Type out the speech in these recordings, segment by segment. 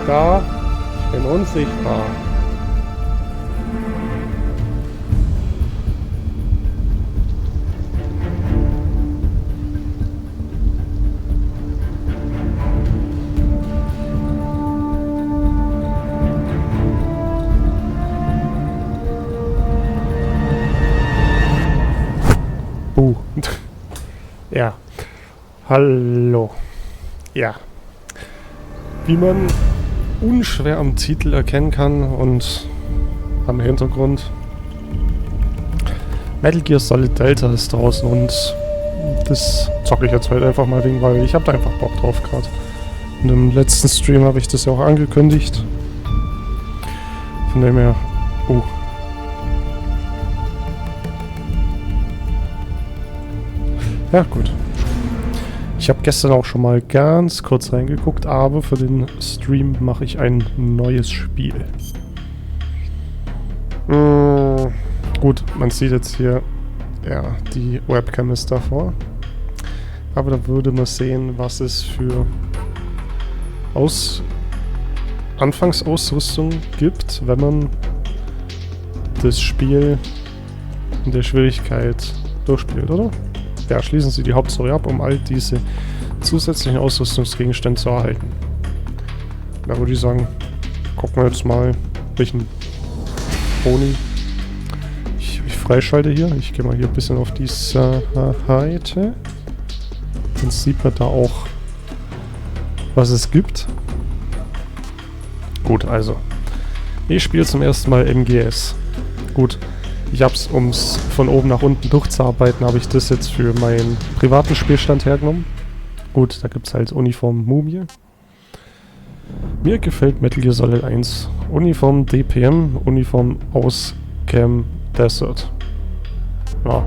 da? Ich bin unsichtbar. Ja. Hallo. Ja. Wie man unschwer am Titel erkennen kann und am Hintergrund, Metal Gear Solid Delta ist draußen und das zocke ich jetzt halt einfach mal wegen, weil ich habe da einfach Bock drauf gerade. Und im letzten Stream habe ich das ja auch angekündigt. Von dem her... Ja, gut. Ich habe gestern auch schon mal ganz kurz reingeguckt, aber für den Stream mache ich ein neues Spiel. Gut, man sieht jetzt hier, ja, die Webcam ist davor. Aber da würde man sehen, was es für Anfangsausrüstung gibt, wenn man das Spiel in der Schwierigkeit durchspielt, oder? Ja, schließen Sie die Hauptstory ab, um all diese zusätzlichen Ausrüstungsgegenstände zu erhalten. Da würde ich sagen, gucken wir jetzt mal, welchen Boni ich freischalte hier. Ich gehe mal hier ein bisschen auf die Seite. Dann sieht man da auch, was es gibt. Gut, also. Ich spiele zum ersten Mal MGS. Gut. Ich hab's, um es von oben nach unten durchzuarbeiten, habe ich das jetzt für meinen privaten Spielstand hergenommen. Gut, da gibt's halt Uniform Mumie. Mir gefällt Metal Gear Solid 1. Uniform DPM, Uniform aus Camp Desert. Ja.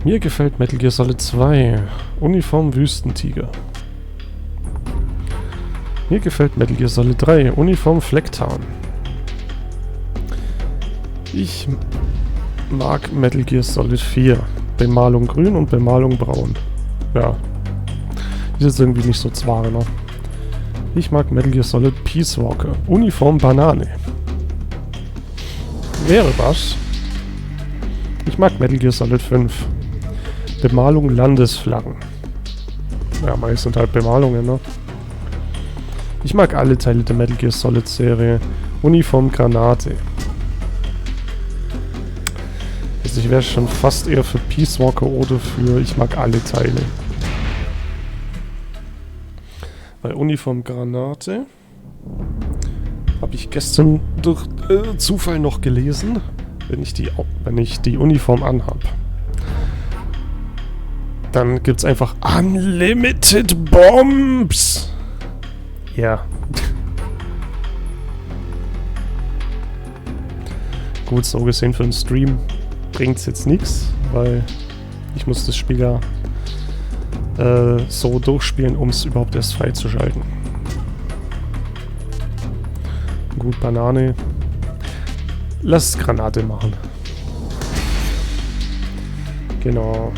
Mir gefällt Metal Gear Solid 2. Uniform Wüstentiger. Mir gefällt Metal Gear Solid 3. Uniform Flecktarn. Ich mag Metal Gear Solid 4. Bemalung grün und Bemalung braun. Ja. Ist jetzt irgendwie nicht so zwar, ne? Ich mag Metal Gear Solid Peace Walker. Uniform Banane. Wäre was. Ich mag Metal Gear Solid 5. Bemalung Landesflaggen. Ja, meist sind halt Bemalungen, ne? Ich mag alle Teile der Metal Gear Solid Serie. Uniform Granate. Also ich wäre schon fast eher für Peace Walker oder für ich mag alle Teile. Bei Uniform Granate habe ich gestern durch Zufall noch gelesen, wenn ich die Uniform anhab. Dann gibt's einfach Unlimited Bombs. Ja. Gut, so gesehen für den Stream bringt's jetzt nichts, weil ich muss das Spiel ja so durchspielen, um es überhaupt erst freizuschalten. Gut, Banane. Lass Granate machen. Genau.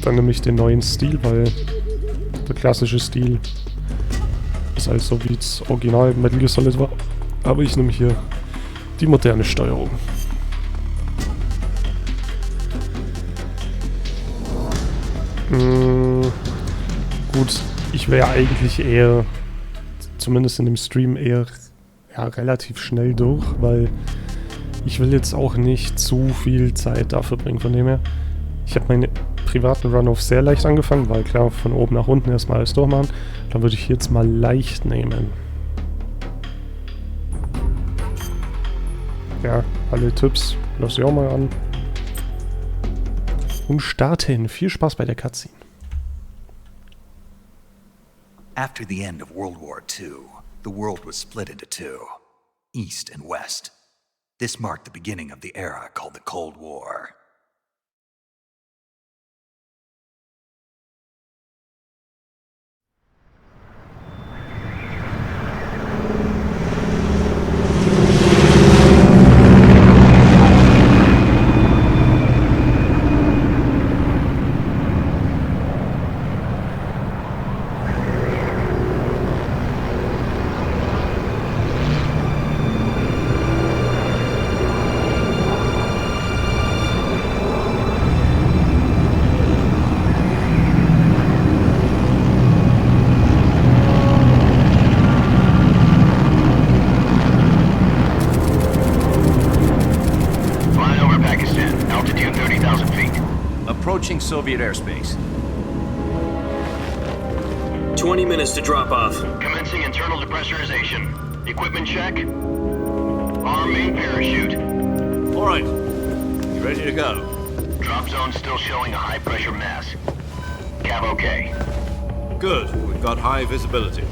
Dann nehme ich den neuen Stil, weil der klassische Stil ist halt so wie das Original Metal Gear Solid war. Aber ich nehme hier die moderne Steuerung. Gut, ich wäre eigentlich eher, zumindest in dem Stream, eher relativ schnell durch, weil ich will jetzt auch nicht zu viel Zeit dafür bringen. Von dem her, ich habe meine privaten Run-Off sehr leicht angefangen, weil klar, von oben nach unten erstmal alles durchmachen. Dann würde ich jetzt mal leicht nehmen. Ja, alle Tipps lass ich auch mal an. Und starten. Viel Spaß bei der Cutscene. After the end of World War II, the world was split into two, East and West. This marked the beginning of the era called the Cold War. approaching Soviet airspace. 20 minutes to drop off. Commencing internal depressurization. Equipment check. Arm main parachute. All right. You ready to go? Drop zone still showing a high pressure mass. Cav okay. Good. We've got high visibility.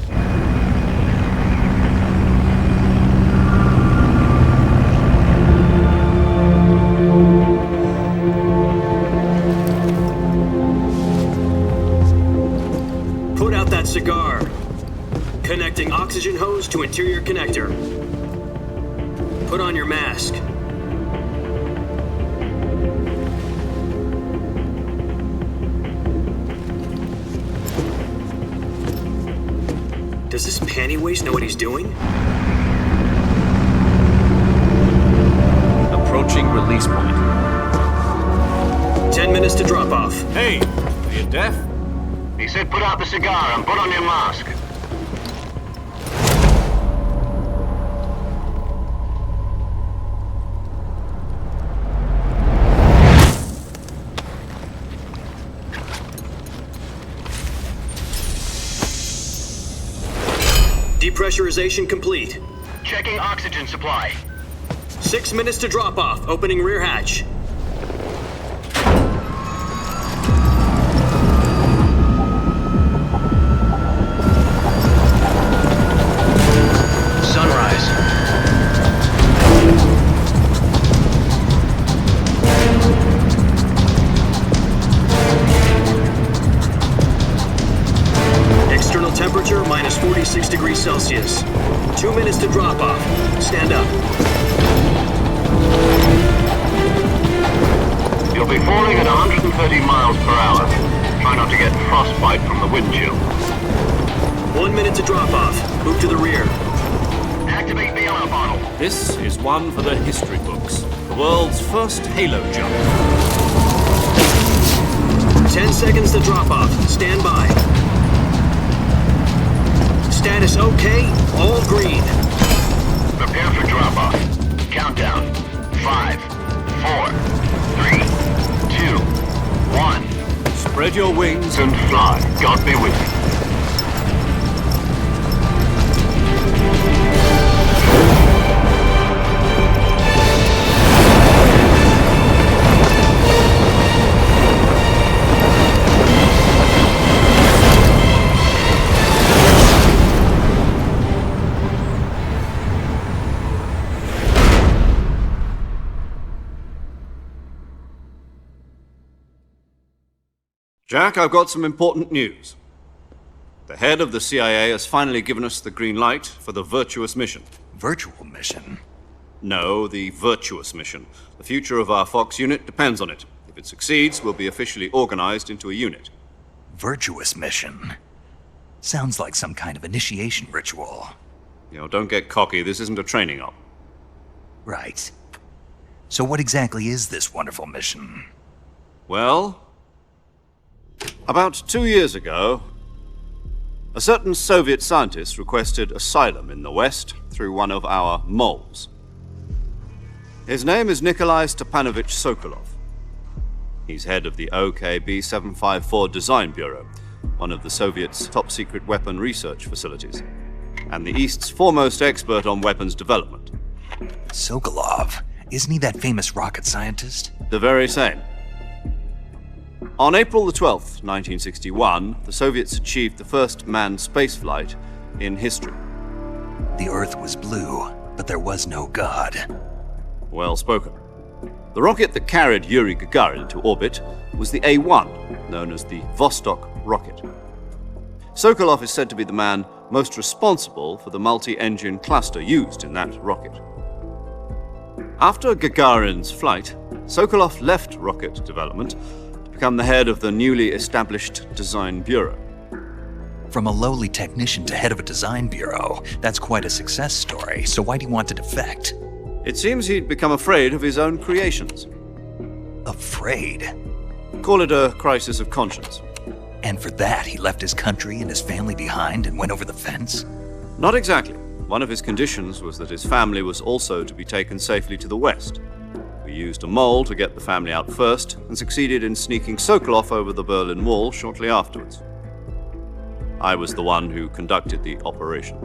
Put out that cigar. Connecting oxygen hose to interior connector. Put on your mask. Does this panty waste know what he's doing? Approaching release point. 10 minutes to drop off. Hey, are you deaf? He said put out the cigar and put on your mask. Depressurization complete. Checking oxygen supply. 6 minutes to drop off. Opening rear hatch. Sunrise. External temperature minus 46 degrees Celsius. 2 minutes to drop off. Stand up. You'll be falling at 130 miles per hour. Try not to get frostbite from the wind chill. 1 minute to drop off. Move to the rear. Activate bailout bottle. This is one for the history books. The world's first halo jump. 10 seconds to drop off. Stand by. Status okay. All green. Prepare for drop-off. Countdown. 5, 4, 3, 2, 1. Spread your wings And fly. God be with you. Jack, I've got some important news. The head of the CIA has finally given us the green light for the virtuous mission. Virtual mission? No, the virtuous mission. The future of our Fox unit depends on it. If it succeeds, we'll be officially organized into a unit. Virtuous mission? Sounds like some kind of initiation ritual. You know, don't get cocky. This isn't a training op. Right. So what exactly is this wonderful mission? Well, about 2 years ago, a certain Soviet scientist requested asylum in the West through one of our moles. His name is Nikolai Stepanovich Sokolov. He's head of the OKB 754 Design Bureau, one of the Soviets' top-secret weapon research facilities, and the East's foremost expert on weapons development. Sokolov? Isn't he that famous rocket scientist? The very same. On April the 12th, 1961, the Soviets achieved the first manned spaceflight in history. The Earth was blue, but there was no God. Well spoken. The rocket that carried Yuri Gagarin into orbit was the A-1, known as the Vostok rocket. Sokolov is said to be the man most responsible for the multi-engine cluster used in that rocket. After Gagarin's flight, Sokolov left rocket development to become the head of the newly established Design Bureau. From a lowly technician to head of a design bureau, that's quite a success story, so why'd he want to defect? It seems he'd become afraid of his own creations. Afraid? Call it a crisis of conscience. And for that, he left his country and his family behind and went over the fence? Not exactly. One of his conditions was that his family was also to be taken safely to the West. For We used a mole to get the family out first and succeeded in sneaking Sokolov over the Berlin Wall shortly afterwards. I was the one who conducted the operation.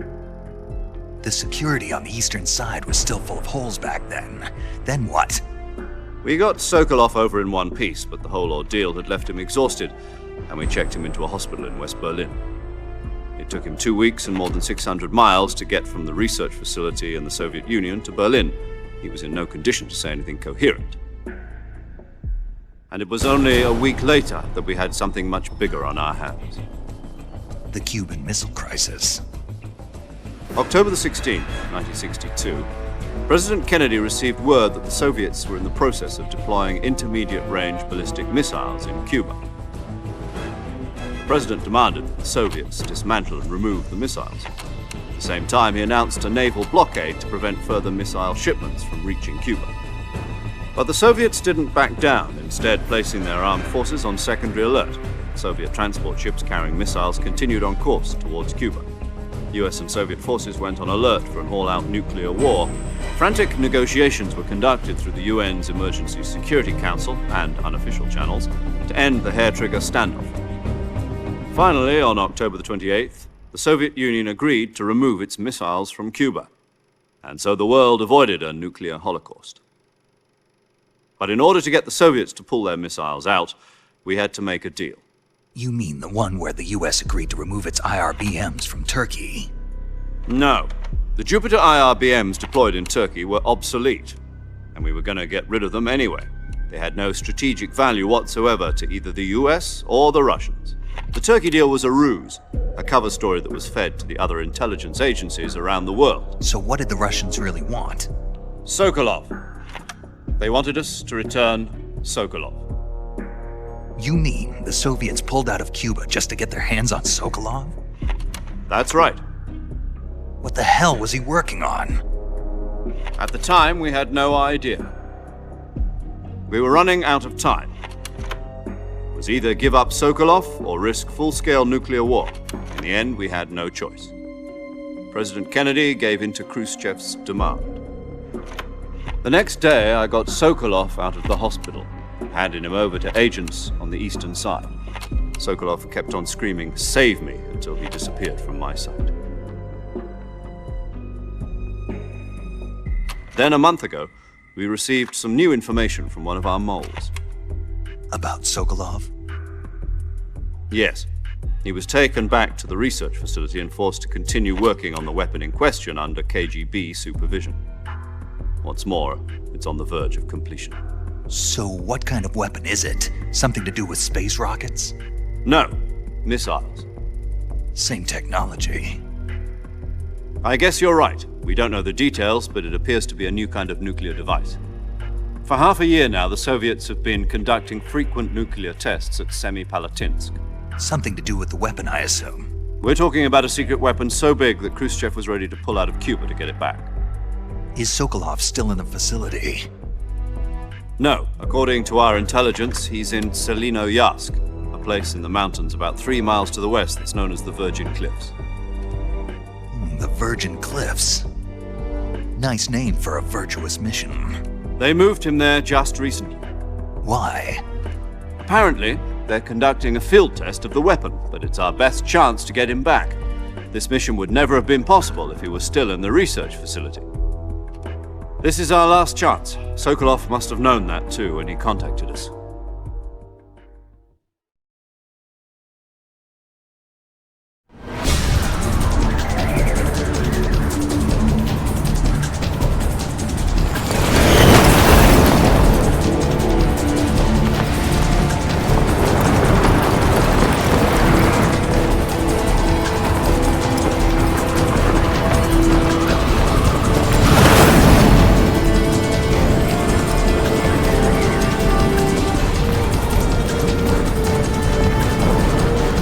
The security on the eastern side was still full of holes back then. Then what? We got Sokolov over in one piece, but the whole ordeal had left him exhausted, and we checked him into a hospital in West Berlin. It took him 2 weeks and more than 600 miles to get from the research facility in the Soviet Union to Berlin. He was in no condition to say anything coherent. And it was only a week later that we had something much bigger on our hands. The Cuban Missile Crisis. October the 16th, 1962, President Kennedy received word that the Soviets were in the process of deploying intermediate-range ballistic missiles in Cuba. The President demanded that the Soviets dismantle and remove the missiles. At the same time, he announced a naval blockade to prevent further missile shipments from reaching Cuba. But the Soviets didn't back down, instead placing their armed forces on secondary alert. Soviet transport ships carrying missiles continued on course towards Cuba. US and Soviet forces went on alert for an all-out nuclear war. Frantic negotiations were conducted through the UN's Emergency Security Council and unofficial channels to end the hair-trigger standoff. Finally, on October the 28th, the Soviet Union agreed to remove its missiles from Cuba, and so the world avoided a nuclear holocaust. But in order to get the Soviets to pull their missiles out, we had to make a deal. You mean the one where the US agreed to remove its IRBMs from Turkey? No. The Jupiter IRBMs deployed in Turkey were obsolete, and we were going to get rid of them anyway. They had no strategic value whatsoever to either the US or the Russians. The Turkey deal was a ruse, a cover story that was fed to the other intelligence agencies around the world. So what did the Russians really want? Sokolov. They wanted us to return Sokolov. You mean the Soviets pulled out of Cuba just to get their hands on Sokolov? That's right. What the hell was he working on? At the time, we had no idea. We were running out of time. It was either give up Sokolov or risk full-scale nuclear war. In the end, we had no choice. President Kennedy gave in to Khrushchev's demand. The next day, I got Sokolov out of the hospital, handing him over to agents on the eastern side. Sokolov kept on screaming, "Save me," until he disappeared from my sight. Then a month ago, we received some new information from one of our moles. About Sokolov? Yes. He was taken back to the research facility and forced to continue working on the weapon in question under KGB supervision. What's more, it's on the verge of completion. So what kind of weapon is it? Something to do with space rockets? No, missiles. Same technology. I guess you're right. We don't know the details, but it appears to be a new kind of nuclear device. For half a year now, the Soviets have been conducting frequent nuclear tests at Semipalatinsk. Something to do with the weapon, I assume. We're talking about a secret weapon so big that Khrushchev was ready to pull out of Cuba to get it back. Is Sokolov still in the facility? No. According to our intelligence, he's in Selinoyarsk, a place in the mountains about 3 miles to the west that's known as the Virgin Cliffs. The Virgin Cliffs. Nice name for a virtuous mission. They moved him there just recently. Why? Apparently, they're conducting a field test of the weapon, but it's our best chance to get him back. This mission would never have been possible if he was still in the research facility. This is our last chance. Sokolov must have known that too when he contacted us.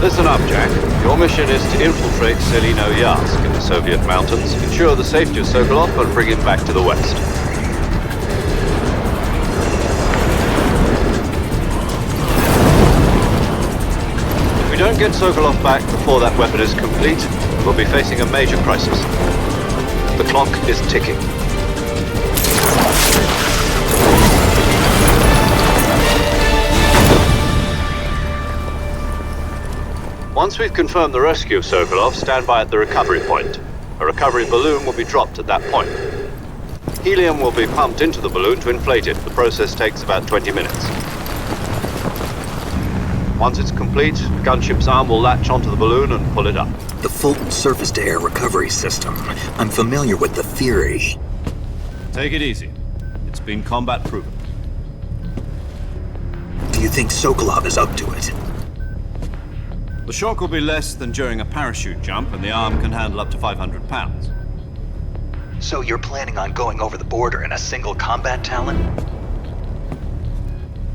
Listen up, Jack. Your mission is to infiltrate Selinoyarsk in the Soviet mountains, ensure the safety of Sokolov, and bring him back to the west. If we don't get Sokolov back before that weapon is complete, we'll be facing a major crisis. The clock is ticking. Once we've confirmed the rescue of Sokolov, stand by at the recovery point. A recovery balloon will be dropped at that point. Helium will be pumped into the balloon to inflate it. The process takes about 20 minutes. Once it's complete, the gunship's arm will latch onto the balloon and pull it up. The Fulton surface-to-air recovery system. I'm familiar with the theory. Take it easy. It's been combat proven. Do you think Sokolov is up to it? The shock will be less than during a parachute jump, and the arm can handle up to 500 pounds. So you're planning on going over the border in a single combat Talon?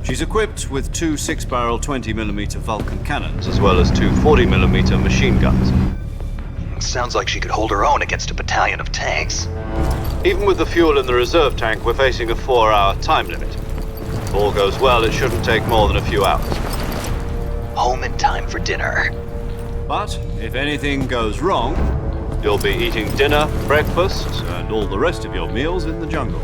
She's equipped with two 6-barrel 20mm Vulcan cannons, as well as two 40mm machine guns. Sounds like she could hold her own against a battalion of tanks. Even with the fuel in the reserve tank, we're facing a 4-hour time limit. If all goes well, it shouldn't take more than a few hours. Home in time for dinner. But if anything goes wrong, you'll be eating dinner, breakfast, and all the rest of your meals in the jungle.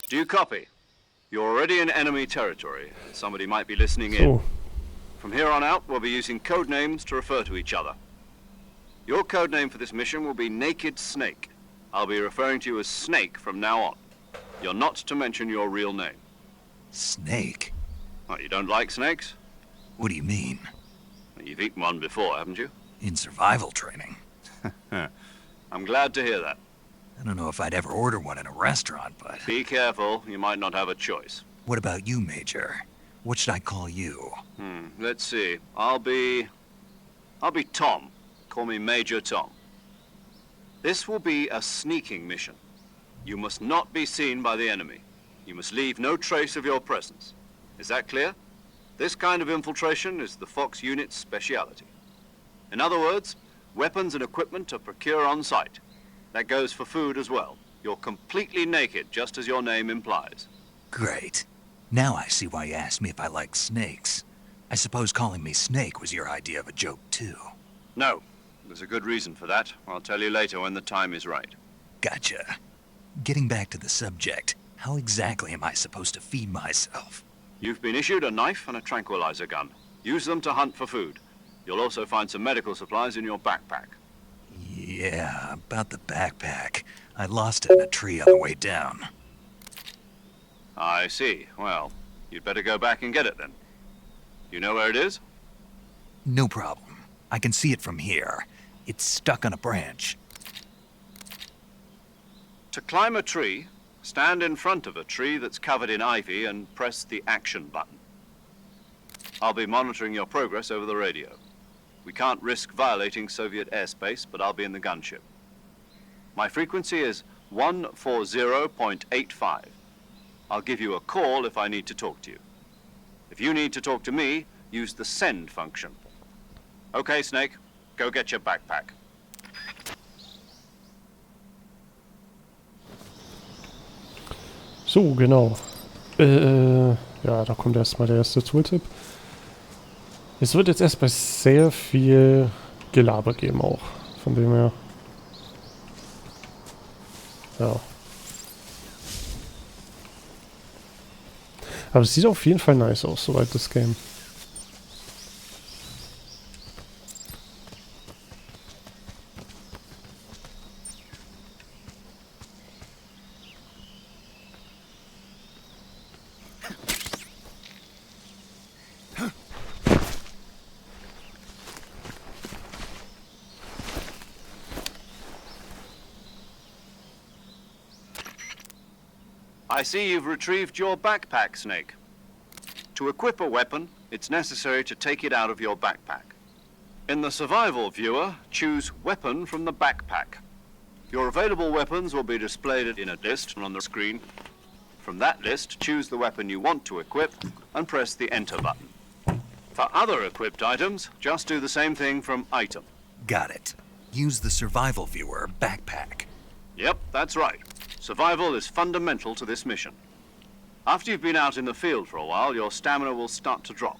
Do you copy? You're already in enemy territory. Somebody might be listening in. From here on out, we'll be using code names to refer to each other. Your code name for this mission will be Naked Snake. I'll be referring to you as Snake from now on. You're not to mention your real name. Snake? Oh, you don't like snakes? What do you mean? You've eaten one before, haven't you? In survival training. I'm glad to hear that. I don't know if I'd ever order one in a restaurant, but... Be careful, you might not have a choice. What about you, Major? What should I call you? Let's see. I'll be Tom. Call me Major Tom. This will be a sneaking mission. You must not be seen by the enemy. You must leave no trace of your presence. Is that clear? This kind of infiltration is the Fox unit's speciality. In other words, weapons and equipment are procured on site. That goes for food as well. You're completely naked, just as your name implies. Great. Now I see why you asked me if I like snakes. I suppose calling me Snake was your idea of a joke, too. No. There's a good reason for that. I'll tell you later when the time is right. Gotcha. Getting back to the subject, how exactly am I supposed to feed myself? You've been issued a knife and a tranquilizer gun. Use them to hunt for food. You'll also find some medical supplies in your backpack. Yeah, about the backpack. I lost it in a tree on the way down. I see. Well, you'd better go back and get it then. You know where it is? No problem. I can see it from here. It's stuck on a branch. To climb a tree, stand in front of a tree that's covered in ivy and press the action button. I'll be monitoring your progress over the radio. We can't risk violating Soviet airspace, but I'll be in the gunship. My frequency is 140.85. I'll give you a call if I need to talk to you. If you need to talk to me, use the send function. Okay, Snake, go get your backpack. So, genau. Ja, da kommt erstmal der erste Tooltip. Es wird jetzt erstmal sehr viel Gelaber geben auch. Von dem her. Ja. Aber es sieht auf jeden Fall nice aus, soweit das Game. I see you've retrieved your backpack, Snake. To equip a weapon, it's necessary to take it out of your backpack. In the survival viewer, choose Weapon from the backpack. Your available weapons will be displayed in a list on the screen. From that list, choose the weapon you want to equip and press the Enter button. For other equipped items, just do the same thing from Item. Got it. Use the survival viewer backpack. Yep, that's right. Survival is fundamental to this mission. After you've been out in the field for a while, your stamina will start to drop.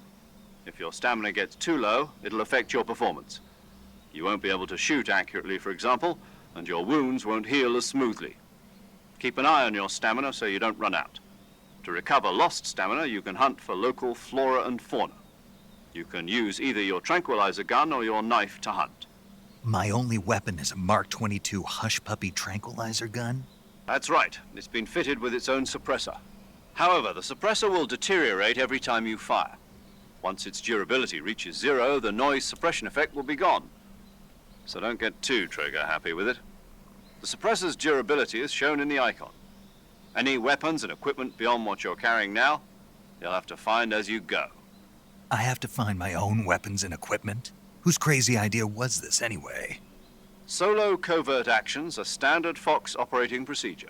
If your stamina gets too low, it'll affect your performance. You won't be able to shoot accurately, for example, and your wounds won't heal as smoothly. Keep an eye on your stamina so you don't run out. To recover lost stamina, you can hunt for local flora and fauna. You can use either your tranquilizer gun or your knife to hunt. My only weapon is a Mark 22 Hush Puppy tranquilizer gun? That's right. It's been fitted with its own suppressor. However, the suppressor will deteriorate every time you fire. Once its durability reaches 0, the noise suppression effect will be gone. So don't get too trigger-happy with it. The suppressor's durability is shown in the icon. Any weapons and equipment beyond what you're carrying now, you'll have to find as you go. I have to find my own weapons and equipment? Whose crazy idea was this anyway? Solo covert actions are standard Fox operating procedure.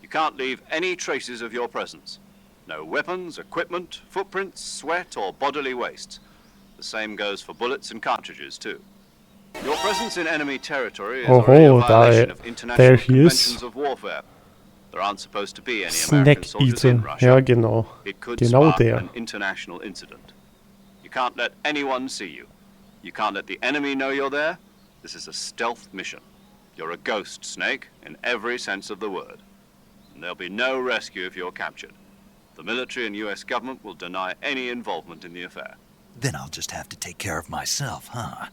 You can't leave any traces of your presence. No weapons, equipment, footprints, sweat, or bodily wastes. The same goes for bullets and cartridges, too. Your presence in enemy territory is already a violation of international conventions of warfare. There aren't supposed to be any American soldiers in Russia. Ja, genau. It could Genau spark der. an international incident. You can't let anyone see you. You can't let the enemy know you're there. This is a stealth mission. You're a ghost, Snake, in every sense of the word. And there'll be no rescue if you're captured. The military and US government will deny any involvement in the affair. Then I'll just have to take care of myself, huh?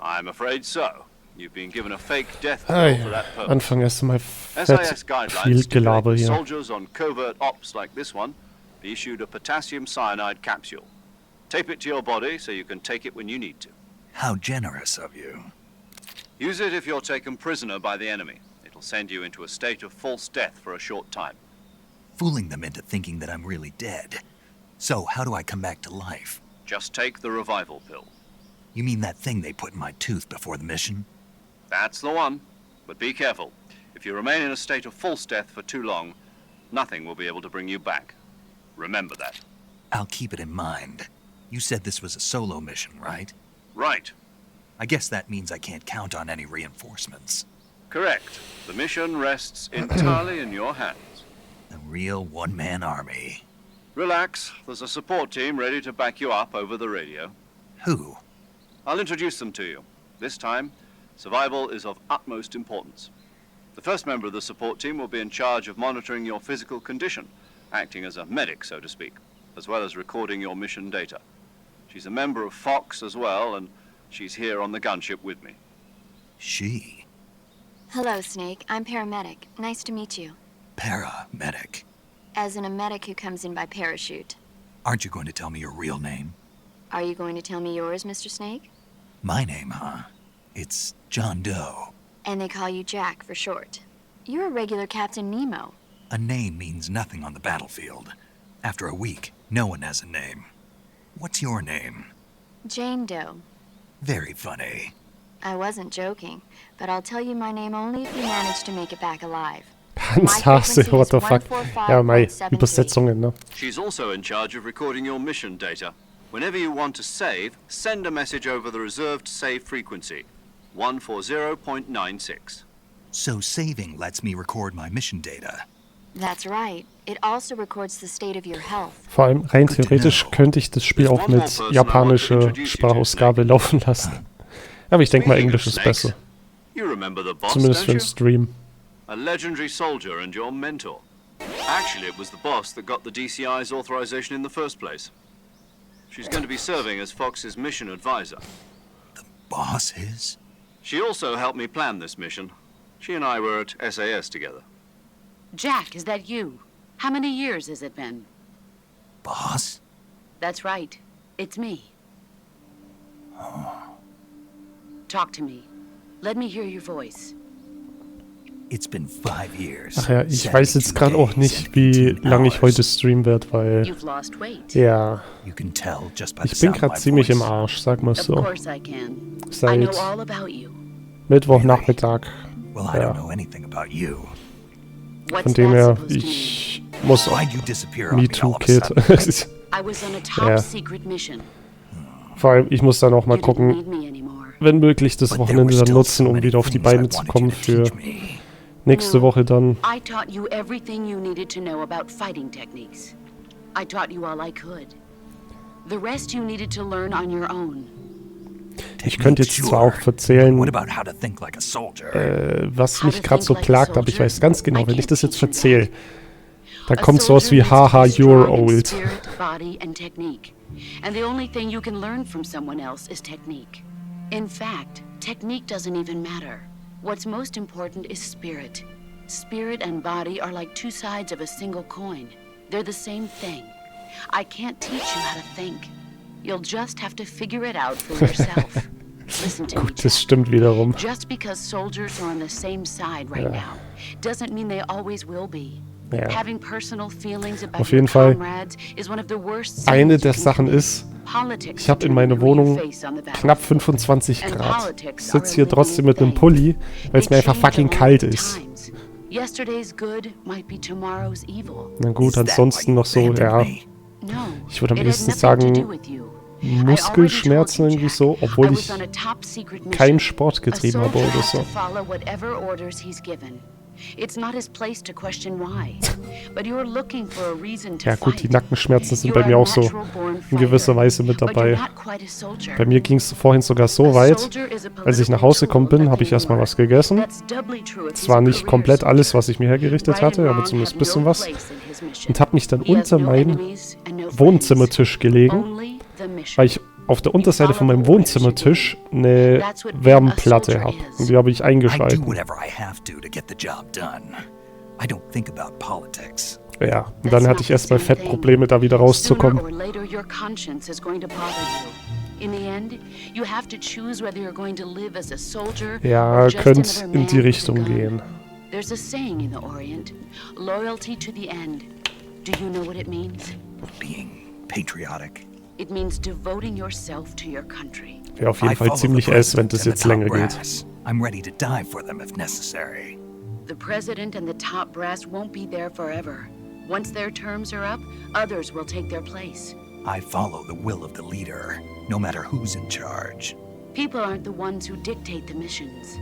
I'm afraid so. You've been given a fake death Ah, bill for that ja. purpose. Anfang erst einmal fett SIS viel guidelines Gelaber stipulate hier. soldiers on covert ops like this one be issued a potassium cyanide capsule. Tape it to your body so you can take it when you need to. How generous of you. Use it if you're taken prisoner by the enemy. It'll send you into a state of false death for a short time. Fooling them into thinking that I'm really dead. So, how do I come back to life? Just take the revival pill. You mean that thing they put in my tooth before the mission? That's the one. But be careful. If you remain in a state of false death for too long, nothing will be able to bring you back. Remember that. I'll keep it in mind. You said this was a solo mission, right? Right. I guess that means I can't count on any reinforcements. Correct. The mission rests entirely in your hands. A real one-man army. Relax. There's a support team ready to back you up over the radio. Who? I'll introduce them to you. This time, survival is of utmost importance. The first member of the support team will be in charge of monitoring your physical condition, acting as a medic, so to speak, as well as recording your mission data. She's a member of Fox as well, and she's here on the gunship with me. She. Hello, Snake. I'm paramedic. Nice to meet you. Paramedic. As in a medic who comes in by parachute. Aren't you going to tell me your real name? Are you going to tell me yours, Mr. Snake? My name, huh? It's John Doe. And they call you Jack for short. You're a regular Captain Nemo. A name means nothing on the battlefield. After a week, no one has a name. What's your name? Jane Doe. Very funny. I wasn't joking, but I'll tell you my name only if you manage to make it back alive. Hans Hase, what the fuck. Ja, mei, Übersetzungen, ne? She's also in charge of recording your mission data. Whenever you want to save, send a message over the reserved save frequency, 140.96. So saving lets me record my mission data. That's right. It also records the state of your health. Vor allem rein theoretisch könnte ich das Spiel auch mit japanischer Sprachausgabe laufen lassen. Aber ich denke mal, Englisch ist besser. You remember the boss, Zumindest don't für den you? Stream. A legendary soldier and your mentor. Actually, it was the boss that got the DCI's authorization in the first place. She's going to be serving as Fox's mission advisor. Boss is? She also helped me plan this mission. She and I were at SAS together. Jack, is that you? How many years has it been? Boss? That's right. It's me. Talk to me. Let me hear your voice. It's been 5 years. Ach ja, ich weiß jetzt gerade auch nicht, wie lange ich heute streamen werde, weil... You've lost weight. Ja, You can tell just by the ich bin sound of gerade my ziemlich im voice. Arsch, sag mal Of so. course I can. I know Seit all about you. Mittwochnachmittag. Well, I don't know anything about you. What's Von dem that her, supposed to mean? ich muss... Why'd you disappear on Me me too, all of a Kid. sudden? I was on a top Ja. secret mission. Vor allem, ich muss dann auch mal You didn't gucken, need me anymore. wenn möglich, das But there Wochenende were dann still nutzen, so um many wieder auf die things I Beine zu wanted kommen you to für teach me. nächste Woche dann. I taught you everything you needed to know about fighting techniques. I taught you all I could. The rest you needed to learn on your own. Ich könnte jetzt zwar auch erzählen, What about how to think like a soldier? was mich gerade so plagt, aber ich weiß ganz genau, wenn ich das jetzt erzähle, dann kommt sowas wie haha, you're old. Spirit, body, and technique. And the only thing you can learn from someone else is technique. In fact, technique doesn't even matter. What's most important is spirit. Spirit and body are like two sides of a single coin. They're the same thing. I can't teach you how to think. You'll just have to figure it out for yourself. Listen to me, Gut, das Jack. stimmt wiederum. Just because soldiers are on the same side right now doesn't mean they always will be. Ja. Having personal feelings about Auf your jeden Fall, comrades is one of the worst eine sins you der can Sachen commit. ist, Politics ich habe in determine meiner who you Wohnung face on the knapp battlefield. 25 And Grad. politics Sitz are hier a trotzdem mit living einem Pulli, thing. weil es mir They einfach change fucking along kalt with ist. times. Yesterday's good might be tomorrow's evil. Na gut, Is that why ansonsten you noch so, abandoned ja, me? No, ich würde am it has ehesten nothing to sagen, do with you. Muskelschmerzen irgendwie so, obwohl ich keinen Sport getrieben habe oder so. Ja gut, die Nackenschmerzen sind bei mir auch so in gewisser Weise mit dabei. Bei mir ging es vorhin sogar so weit, als ich nach Hause gekommen bin, habe ich erstmal was gegessen. Es war nicht komplett alles, was ich mir hergerichtet hatte, aber zumindest ein bisschen was. Und habe mich dann unter meinen Wohnzimmertisch gelegen, weil ich auf der Unterseite von meinem Wohnzimmertisch eine Wärmeplatte habe. Und die habe ich I eingeschaltet. do whatever I have to get the job done. I don't think about politics. Ja, und dann hatte ich erstmal Fettprobleme, da wieder rauszukommen. Ja, könnte in die Richtung gehen. There's a saying in the Orient, loyalty to the end. Do you know what it means? Being patriotic. It means devoting yourself to your country. Wäre auf jeden I Fall follow ziemlich the ass, wenn president das and the jetzt top länger geht. brass. I'm ready to die for them if necessary. The president and the top brass won't be there forever. Once their terms are up, others will take their place. I follow the will of the leader, no matter who's in charge. People aren't the ones who dictate the missions.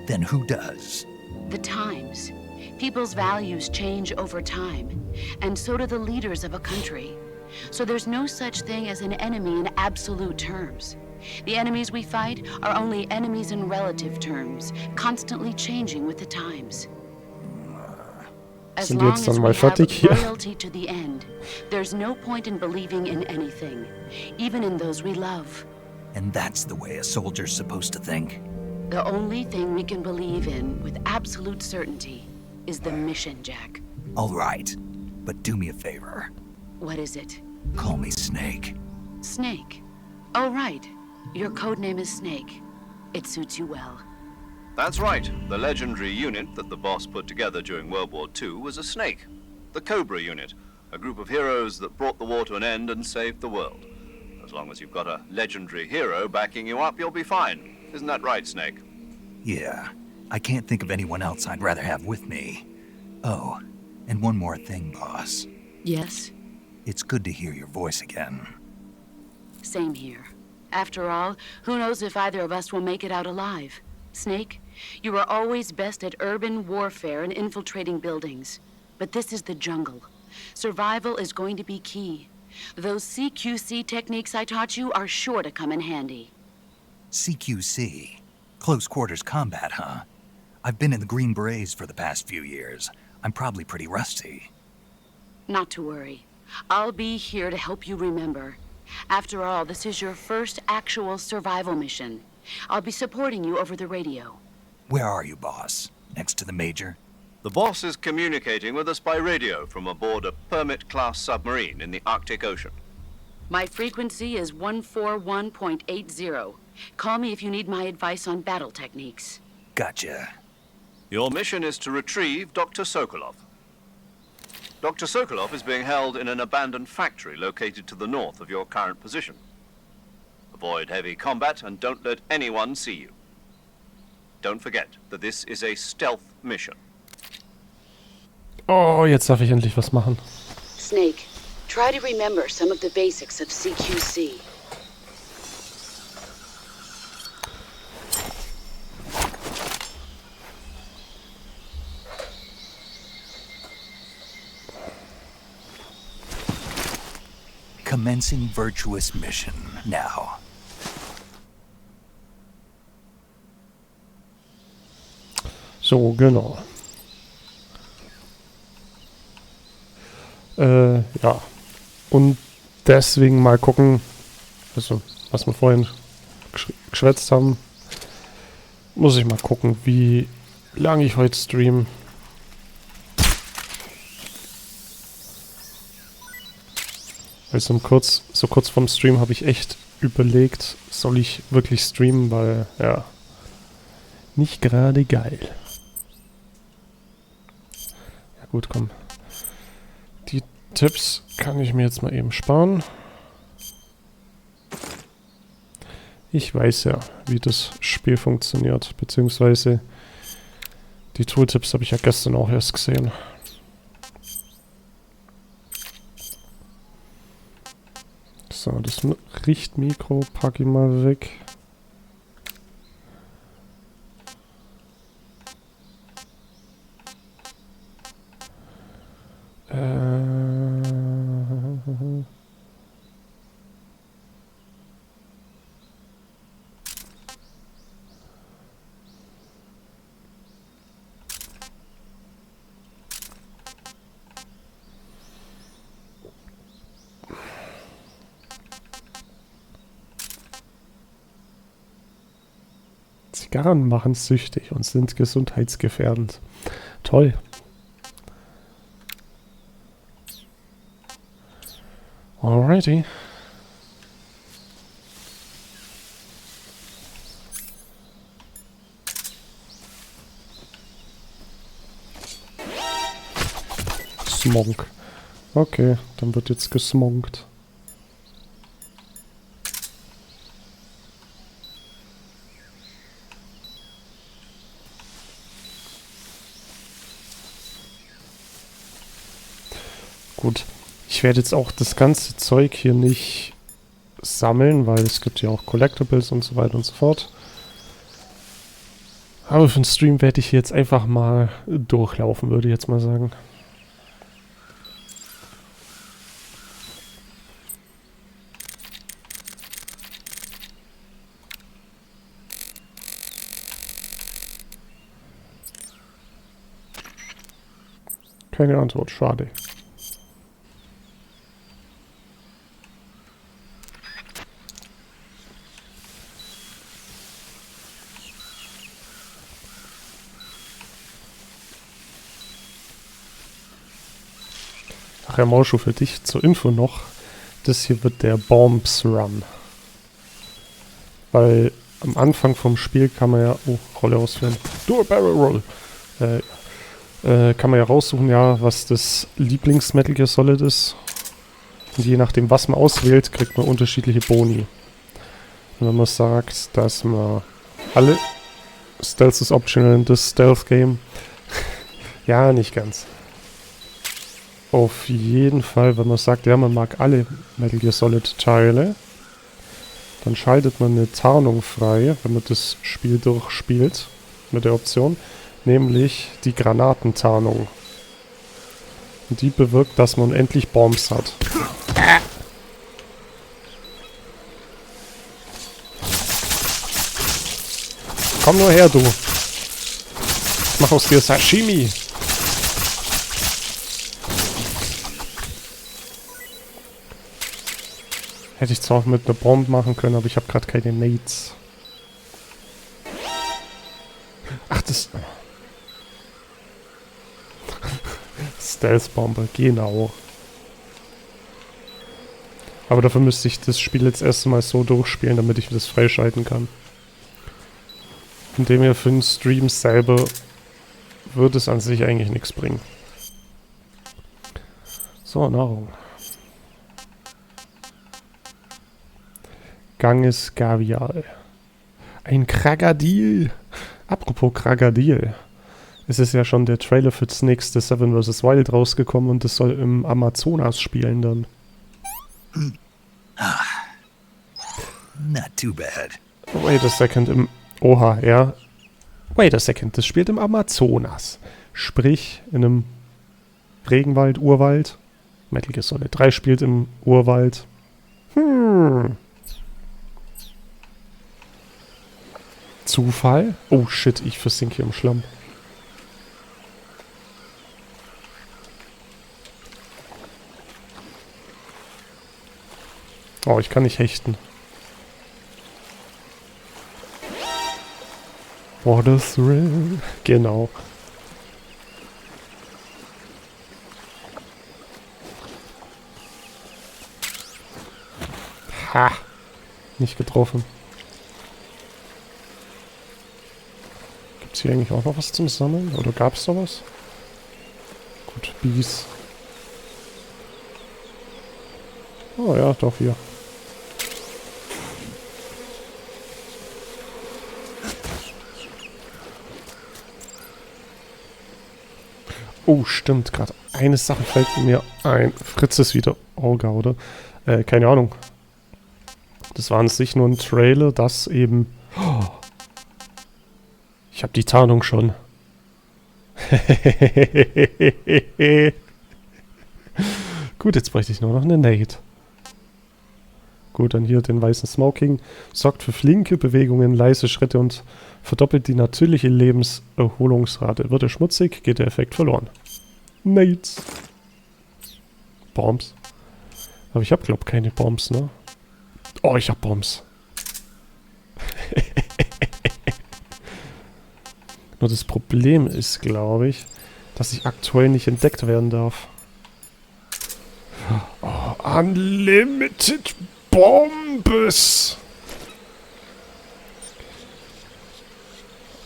Then who does? The times. People's values change over time, and so do the leaders of a country. So there's no such thing as an enemy in absolute terms. The enemies we fight are only enemies in relative terms, constantly changing with the times. As Sind wir long jetzt as dann we mal fertig have hier? loyalty to the end, there's no point in believing in anything, even in those we love. And that's the way a soldier's supposed to think? The only thing we can believe in with absolute certainty is the mission, Jack. All right, but do me a favor. What is it? Call me Snake. Snake. Oh, right. Your code name is Snake. It suits you well. That's right. The legendary unit that the boss put together during World War II was a snake. The Cobra unit, a group of heroes that brought the war to an end and saved the world. As long as you've got a legendary hero backing you up, you'll be fine. Isn't that right, Snake? Yeah, I can't think of anyone else I'd rather have with me. Oh, and one more thing, boss. Yes? It's good to hear your voice again. Same here. After all, who knows if either of us will make it out alive? Snake, you are always best at urban warfare and infiltrating buildings. But this is the jungle. Survival is going to be key. Those CQC techniques I taught you are sure to come in handy. CQC? Close quarters combat, huh? I've been in the Green Berets for the past few years. I'm probably pretty rusty. Not to worry. I'll be here to help you remember. After all, this is your first actual survival mission. I'll be supporting you over the radio. Where are you, boss? Next to the Major? The boss is communicating with us by radio from aboard a Permit-class submarine in the Arctic Ocean. My frequency is 141.80. Call me if you need my advice on battle techniques. Gotcha. Your mission is to retrieve Dr. Sokolov. Dr. Sokolov is being held in an abandoned factory located to the north of your current position. Avoid heavy combat and don't let anyone see you. Don't forget that this is a stealth mission. Oh, jetzt darf ich endlich was machen. Snake, try to remember some of the basics of CQC. Commencing virtuous mission now. So, genau. Ja. Und deswegen mal gucken, also was wir vorhin geschwätzt haben, muss ich mal gucken, wie lange ich heute stream. Weil so kurz vorm Stream habe ich echt überlegt, soll ich wirklich streamen, weil, ja, nicht gerade geil. Ja gut, komm. Die Tipps kann ich mir jetzt mal eben sparen. Ich weiß ja, wie das Spiel funktioniert, beziehungsweise die Tooltips habe ich ja gestern auch erst gesehen. So, das Richtmikro packe ich mal weg. Zigarren machen süchtig und sind gesundheitsgefährdend. Toll. Alrighty. Smog. Okay, dann wird jetzt gesmoggt. Gut, ich werde jetzt auch das ganze Zeug hier nicht sammeln, weil es gibt ja auch Collectibles und so weiter und so fort. Aber für den Stream werde ich jetzt einfach mal durchlaufen, würde ich jetzt mal sagen. Keine Antwort, schade. Ach ja, Mauschuh, für dich zur Info noch. Das hier wird der Bombs Run. Weil am Anfang vom Spiel kann man ja... Oh, Rolle ausführen. Do a Barrel Roll. Kann man ja raussuchen, ja, was das Lieblings-Metal Gear Solid ist. Und je nachdem, was man auswählt, kriegt man unterschiedliche Boni. Und wenn man sagt, dass man alle... Stealth ist optional in this Stealth Game. Ja, nicht ganz. Auf jeden Fall, wenn man sagt, ja, man mag alle Metal Gear Solid Teile, dann schaltet man eine Tarnung frei, wenn man das Spiel durchspielt, mit der Option, nämlich die Granatentarnung. Und die bewirkt, dass man unendlich Bombs hat. Komm nur her, du. Ich mach aus dir Sashimi. Hätte ich zwar auch mit einer Bombe machen können, aber ich habe gerade keine Nades. Ach, das... Stealth-Bombe, genau. Aber dafür müsste ich das Spiel jetzt erstmal so durchspielen, damit ich das freischalten kann. Indem wir für den Stream selber würde es an sich eigentlich nichts bringen. So, Nahrung. Ganges Gavial. Ein Kragadil. Apropos Kragadil. Es ist ja schon der Trailer für das nächste Seven vs. Wild rausgekommen und es soll im Amazonas spielen dann. Not too bad. Wait a second, Oha, ja. Wait a second, das spielt im Amazonas. Sprich, in einem Regenwald, Urwald. Metal Gear Solid 3 spielt im Urwald. Zufall? Oh shit, ich versinke hier im Schlamm. Oh, ich kann nicht hechten. What a thrill. Genau. Ha! Nicht getroffen. Gibt's hier eigentlich auch noch was zum Sammeln? Oder gab's da was? Gut, Bies. Oh ja, doch hier. Oh, stimmt, gerade eine Sache fällt mir ein. Fritz ist wieder Orga, oder? Keine Ahnung. Das war an sich nur ein Trailer, das eben... Oh, ich habe die Tarnung schon. Gut, jetzt bräuchte ich nur noch eine Nade. Gut, dann hier den weißen Smoking. Sorgt für flinke Bewegungen, leise Schritte und verdoppelt die natürliche Lebenserholungsrate. Wird er schmutzig, geht der Effekt verloren. Nades. Bombs. Aber ich habe, glaube ich, keine Bombs, ne? Oh, ich habe Bombs. Nur das Problem ist, glaube ich, dass ich aktuell nicht entdeckt werden darf. Oh, Unlimited Bombes!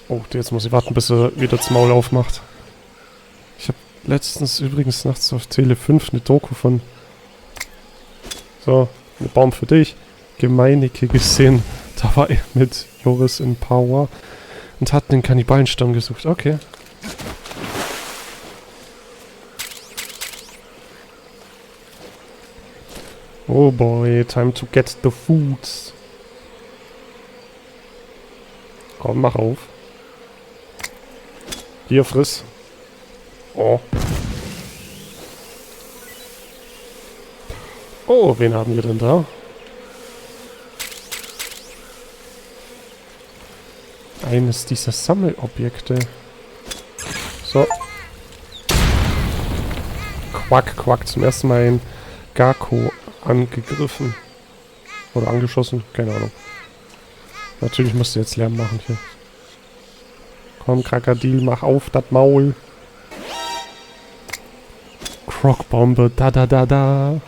Oh, jetzt muss ich warten, bis er wieder das Maul aufmacht. Ich habe letztens übrigens nachts auf Tele 5 eine Doku von... So, eine Bombe für dich. Gemeinecke gesehen. Da war er mit Joris in Power und hat den Kannibalenstamm gesucht. Okay. Oh boy, time to get the foods. Komm, mach auf. Hier, friss. Oh. Oh, wen haben wir denn da? Eines dieser Sammelobjekte. So. Quack, quack. Zum ersten Mal ein Gakko angegriffen. Oder angeschossen. Keine Ahnung. Natürlich musst du jetzt Lärm machen hier. Komm, Krokodil, mach auf, das Maul. Croc-Bombe, da da da da.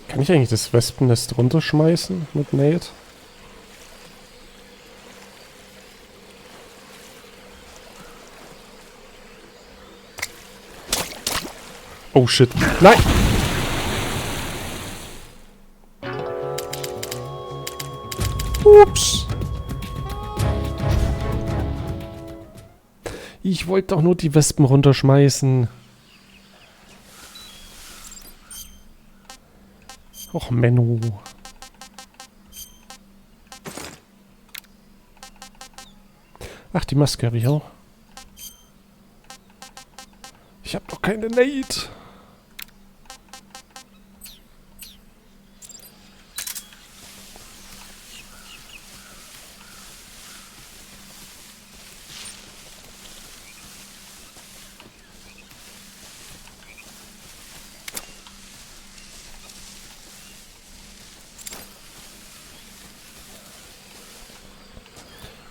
Kann ich eigentlich das Wespennest runterschmeißen mit Nate? Oh shit. Nein! Ups! Ich wollte doch nur die Wespen runterschmeißen. Och, Menno. Ach, die Maske habe ich auch. Ich habe doch keine Nade.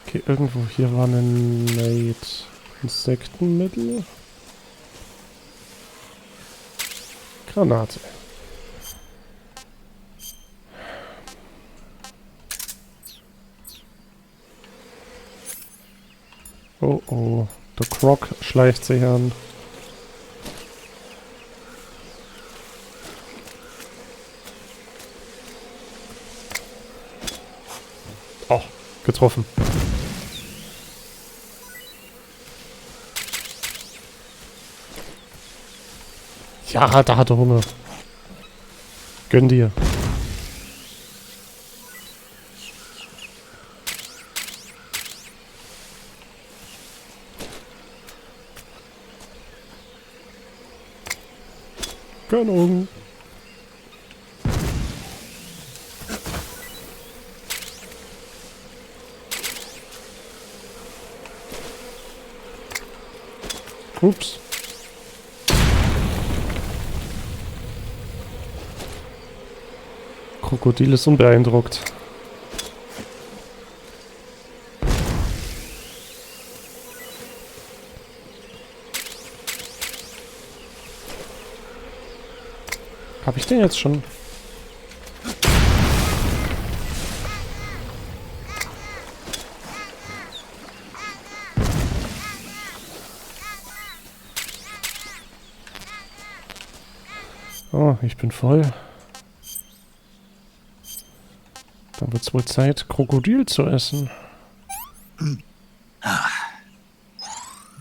Okay, irgendwo hier war eine Nade. Insektenmittel. Granate. Oh oh, der Croc schleicht sich an. Oh, getroffen. Ja, da hat er Hunger. Gönn dir. Gönnung. Ups. Krokodil ist unbeeindruckt. Hab ich den jetzt schon? Oh, ich bin voll. Dann wird's wohl Zeit, Krokodil zu essen.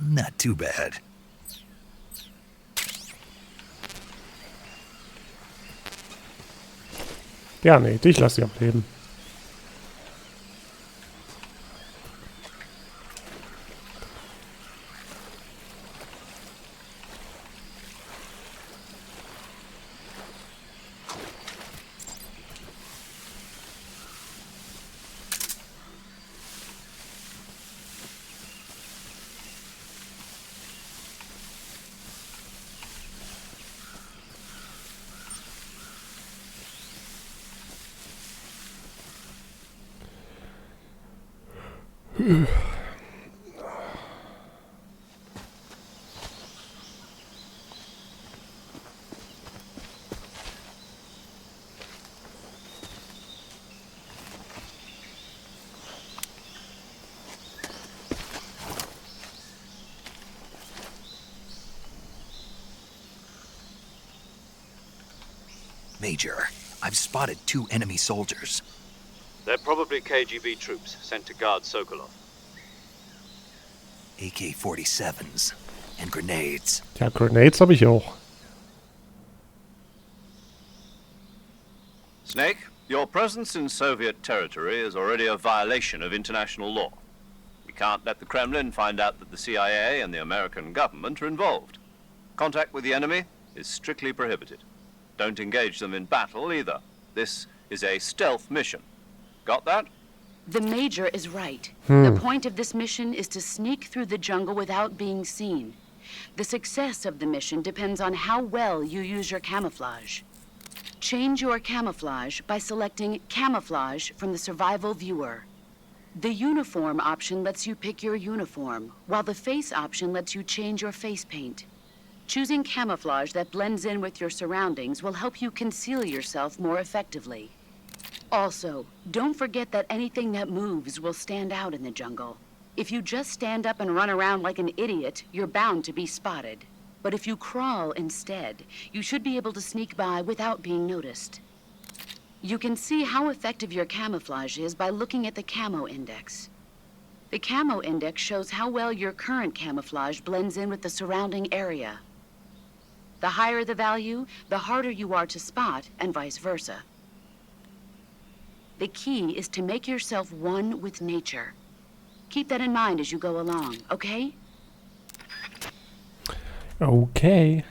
Not too bad. Ja, nee, dich lass ich am Leben. Major, I've spotted 2 enemy soldiers. They're probably KGB troops sent to guard Sokolov. AK-47s and grenades. Ja, Grenades habe ich auch. Snake, your presence in Soviet territory is already a violation of international law. We can't let the Kremlin find out that the CIA and the American government are involved. Contact with the enemy is strictly prohibited. Don't engage them in battle either. This is a stealth mission. Got that? The Major is right. The point of this mission is to sneak through the jungle without being seen. The success of the mission depends on how well you use your camouflage. Change your camouflage by selecting Camouflage from the Survival Viewer. The Uniform option lets you pick your uniform, while the Face option lets you change your face paint. Choosing camouflage that blends in with your surroundings will help you conceal yourself more effectively. Also, don't forget that anything that moves will stand out in the jungle. If you just stand up and run around like an idiot, you're bound to be spotted. But if you crawl instead, you should be able to sneak by without being noticed. You can see how effective your camouflage is by looking at the Camo Index. The Camo Index shows how well your current camouflage blends in with the surrounding area. The higher the value, the harder you are to spot, and vice versa. The key is to make yourself one with nature. Keep that in mind as you go along, okay? Okay.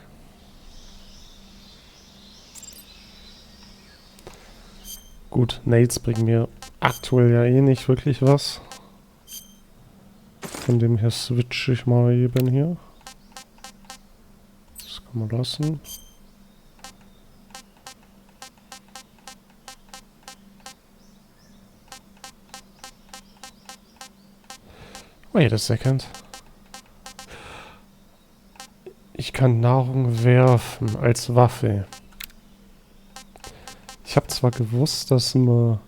Gut, Nades bringen mir aktuell ja eh nicht wirklich was. Von dem her switche ich mal eben hier. Das kann man lassen. Wait a second. Ich kann Nahrung werfen als Waffe. Ich habe zwar gewusst, dass man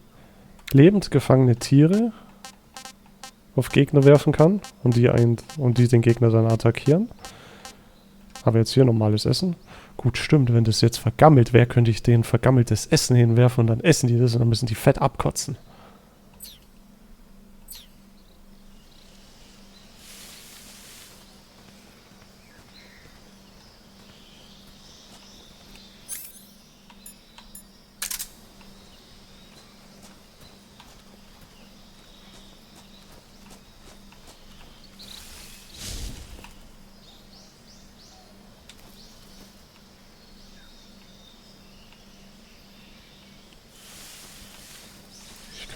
lebend gefangene Tiere auf Gegner werfen kann und die den Gegner dann attackieren. Aber jetzt hier normales Essen. Gut, stimmt, wenn das jetzt vergammelt wäre, könnte ich denen vergammeltes Essen hinwerfen und dann essen die das und dann müssen die fett abkotzen.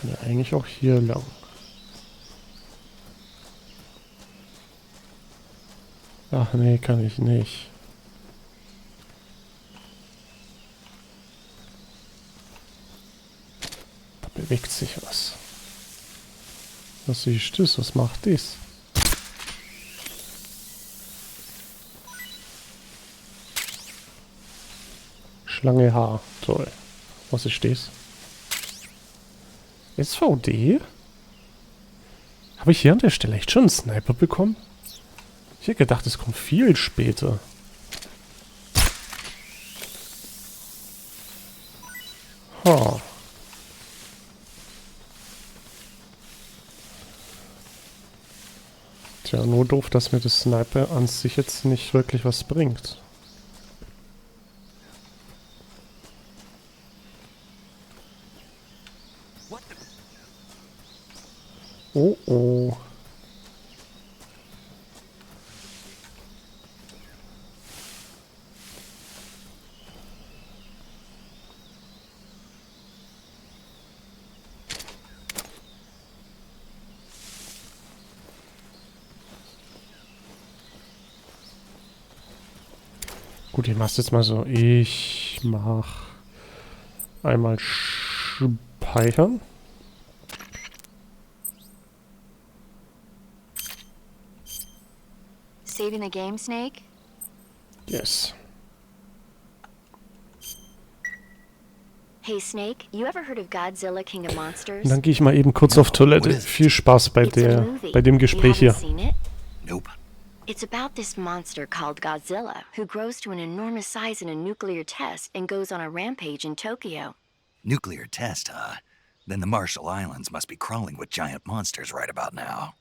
Ja, eigentlich auch hier lang. Ach nee, kann ich nicht. Da bewegt sich was. Was ist das? Was macht das? Schlange H. Toll. Was ist das? SVD? Habe ich hier an der Stelle echt schon einen Sniper bekommen? Ich hätte gedacht, es kommt viel später. Ha. Tja, nur doof, dass mir das Sniper an sich jetzt nicht wirklich was bringt. Oh oh. Gut, ich mach's jetzt mal so. Ich mach einmal speichern. Saving the game, Snake? Yes. Hey, Snake, you ever heard of Godzilla, King of Monsters? Und dann gehe ich mal eben kurz auf Toilette. Viel Spaß bei dem Gespräch hier. Nope. It's about this monster called Godzilla, who grows to an enormous size in a nuclear test and goes on a rampage in Tokyo. Nuclear test, huh? Then the Marshall Islands must be crawling with giant monsters right about now.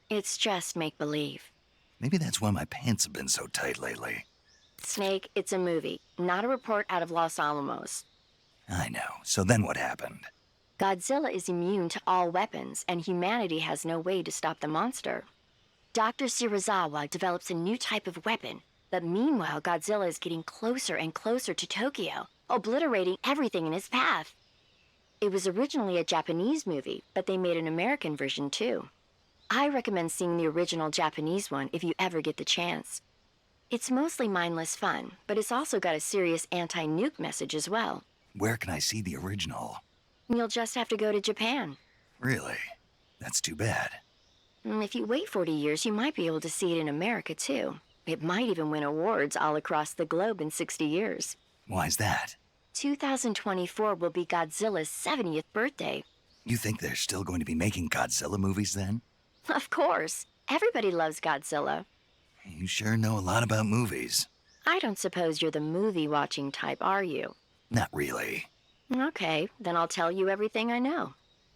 It's just make-believe. Maybe that's why my pants have been so tight lately. Snake, it's a movie, not a report out of Los Alamos. I know. So then what happened? Godzilla is immune to all weapons, and humanity has no way to stop the monster. Dr. Shirazawa develops a new type of weapon, but meanwhile Godzilla is getting closer and closer to Tokyo, obliterating everything in his path. It was originally a Japanese movie, but they made an American version too. I recommend seeing the original Japanese one if you ever get the chance. It's mostly mindless fun, but it's also got a serious anti-nuke message as well. Where can I see the original? You'll just have to go to Japan. Really? That's too bad. If you wait 40 years, you might be able to see it in America too. It might even win awards all across the globe in 60 years. Why's that? 2024 will be Godzilla's 70th birthday. You think they're still going to be making Godzilla movies then? Of course. Everybody loves Godzilla. You sure know a lot about movies. I don't suppose you're the movie-watching type, are you? Not really. Okay, then I'll tell you everything I know.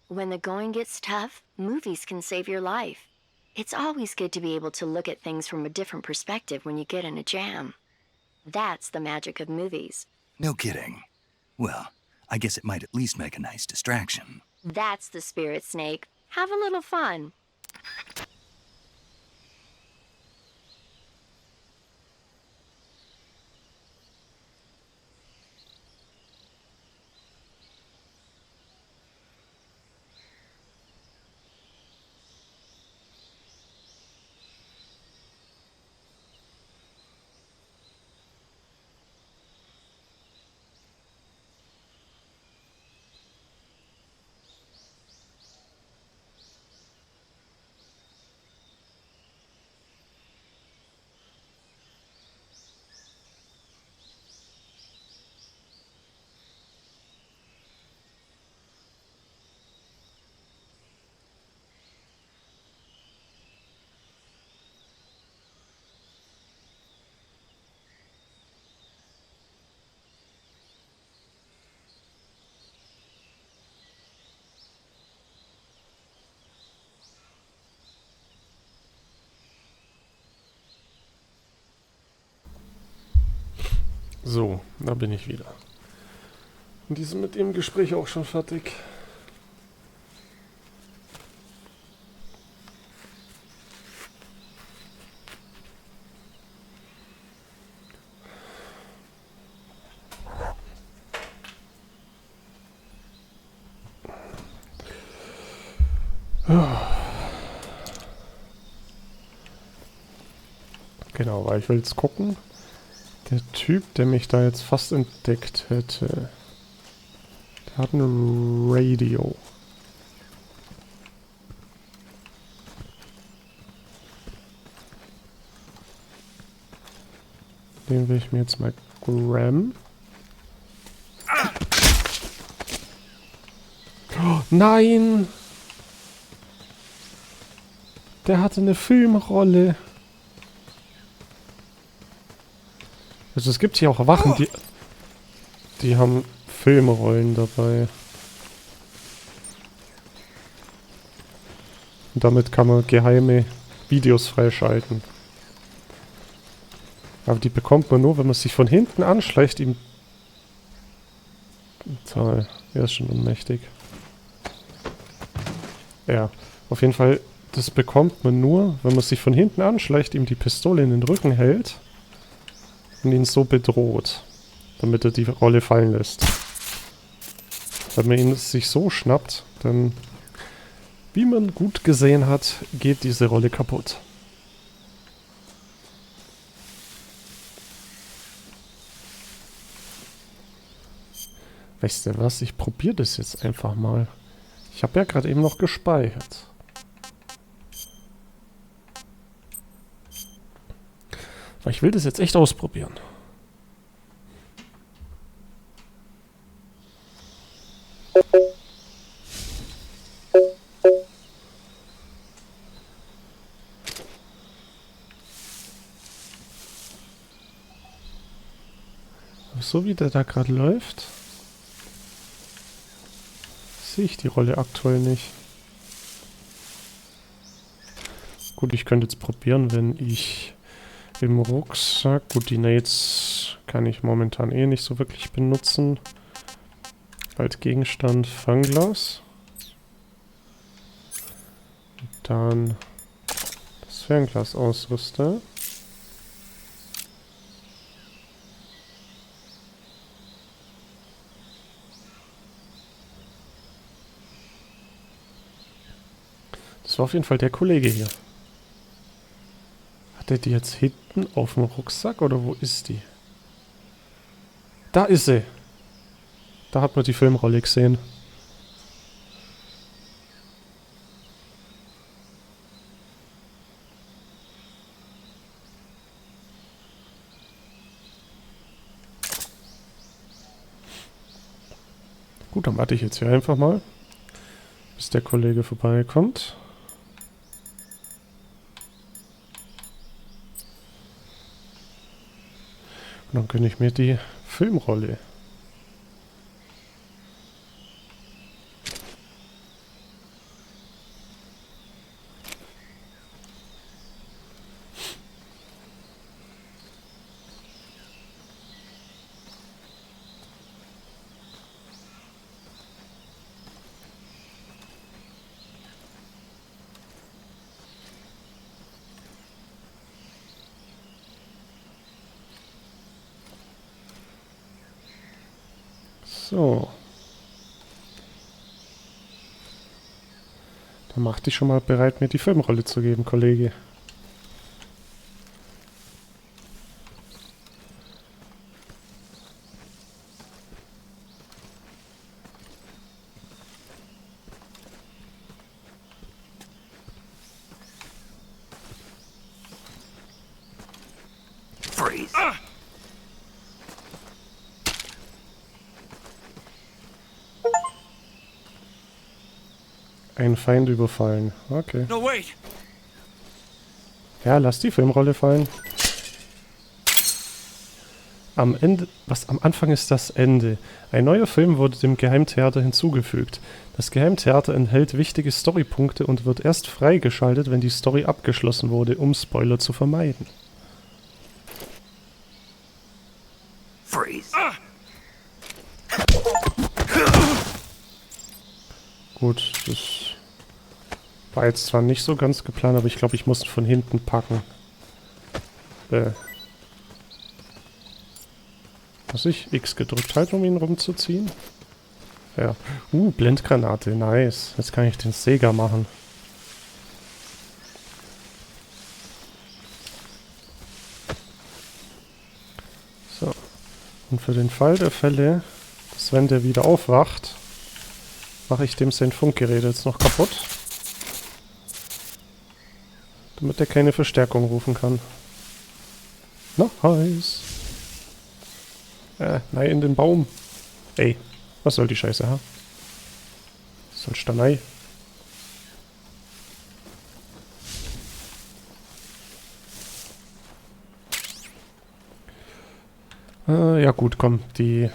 When the going gets tough, movies can save your life. It's always good to be able to look at things from a different perspective when you get in a jam. That's the magic of movies. No kidding. Well, I guess it might at least make a nice distraction. That's the spirit, Snake. Have a little fun. So, da bin ich wieder. Und die sind mit dem Gespräch auch schon fertig. Genau, weil ich will jetzt gucken. Der Typ, der mich da jetzt fast entdeckt hätte, der hat ein Radio. Den will ich mir jetzt mal grabben. Oh, nein! Der hatte eine Filmrolle. Also es gibt hier auch Wachen, die haben Filmrollen dabei. Und damit kann man geheime Videos freischalten. Aber die bekommt man nur, wenn man sich von hinten anschleicht, ihm... Toll, er ist schon ohnmächtig. Ja, auf jeden Fall, das bekommt man nur, wenn man sich von hinten anschleicht, ihm die Pistole in den Rücken hält und ihn so bedroht, damit er die Rolle fallen lässt. Wenn man ihn sich so schnappt, dann, wie man gut gesehen hat, geht diese Rolle kaputt. Weißt du was? Ich probiere das jetzt einfach mal. Ich habe ja gerade eben noch gespeichert. Weil ich will das jetzt echt ausprobieren. Aber so wie der da gerade läuft, sehe ich die Rolle aktuell nicht. Gut, ich könnte jetzt probieren, wenn ich im Rucksack... Gut, die Nades kann ich momentan eh nicht so wirklich benutzen. Als Gegenstand Fangglas. Und dann das Fernglas ausrüste. Das war auf jeden Fall der Kollege hier. Hat er die jetzt hinten auf dem Rucksack oder wo ist die? Da ist sie. Da hat man die Filmrolle gesehen. Gut, dann warte ich jetzt hier einfach mal, bis der Kollege vorbeikommt. Und dann gönne ich mir die Filmrolle. So. Dann mach dich schon mal bereit, mir die Filmrolle zu geben, Kollege. Freeze. Ein Feind überfallen. Okay. No, wait. Ja, lass die Filmrolle fallen. Am Ende, was am Anfang ist das Ende. Ein neuer Film wurde dem Geheimtheater hinzugefügt. Das Geheimtheater enthält wichtige Storypunkte und wird erst freigeschaltet, wenn die Story abgeschlossen wurde, um Spoiler zu vermeiden. Freeze. Gut, das war jetzt zwar nicht so ganz geplant, aber ich glaube, ich muss von hinten packen. Was ich X gedrückt halt, um ihn rumzuziehen? Ja. Blendgranate, nice. Jetzt kann ich den Sega machen. So. Und für den Fall der Fälle, dass wenn der wieder aufwacht, mache ich dem sein Funkgerät jetzt noch kaputt. Damit er keine Verstärkung rufen kann. Nice. Nein, in den Baum. Ey, was soll die Scheiße, ha? Was soll Stanei? Ja gut, komm, die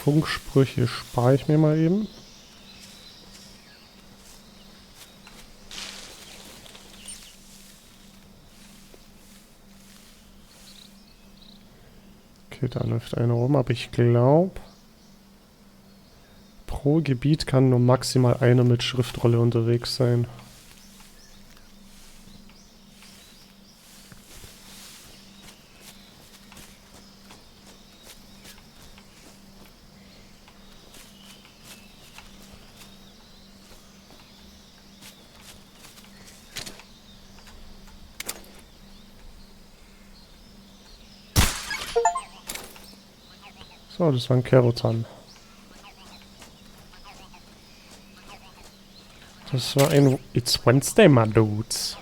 Funksprüche spare ich mir mal eben. Okay, da läuft einer rum, aber ich glaube, pro Gebiet kann nur maximal einer mit Schriftrolle unterwegs sein. So, das war ein Kerotan. Das war ein It's Wednesday, my dudes.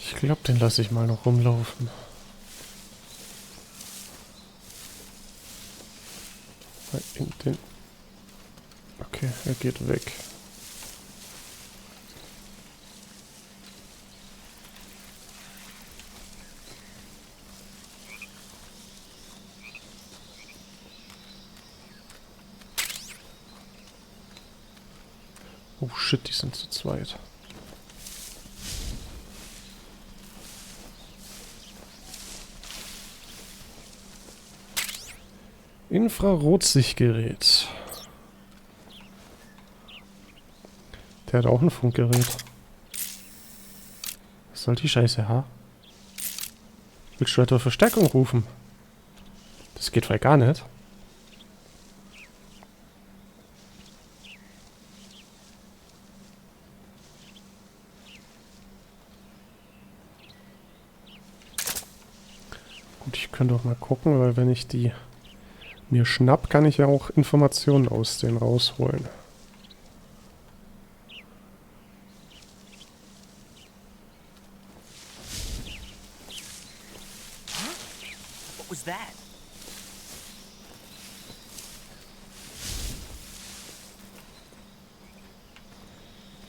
Ich glaube, den lasse ich mal noch rumlaufen. In den... Okay, er geht weg. Oh shit, die sind zu zweit. Infrarotsichtgerät. Der hat auch ein Funkgerät. Was soll die Scheiße, ha? Willst du etwa Verstärkung rufen? Das geht voll gar nicht. Gut, ich könnte auch mal gucken, weil wenn ich die mir schnapp, kann ich ja auch Informationen aus denen rausholen. was that?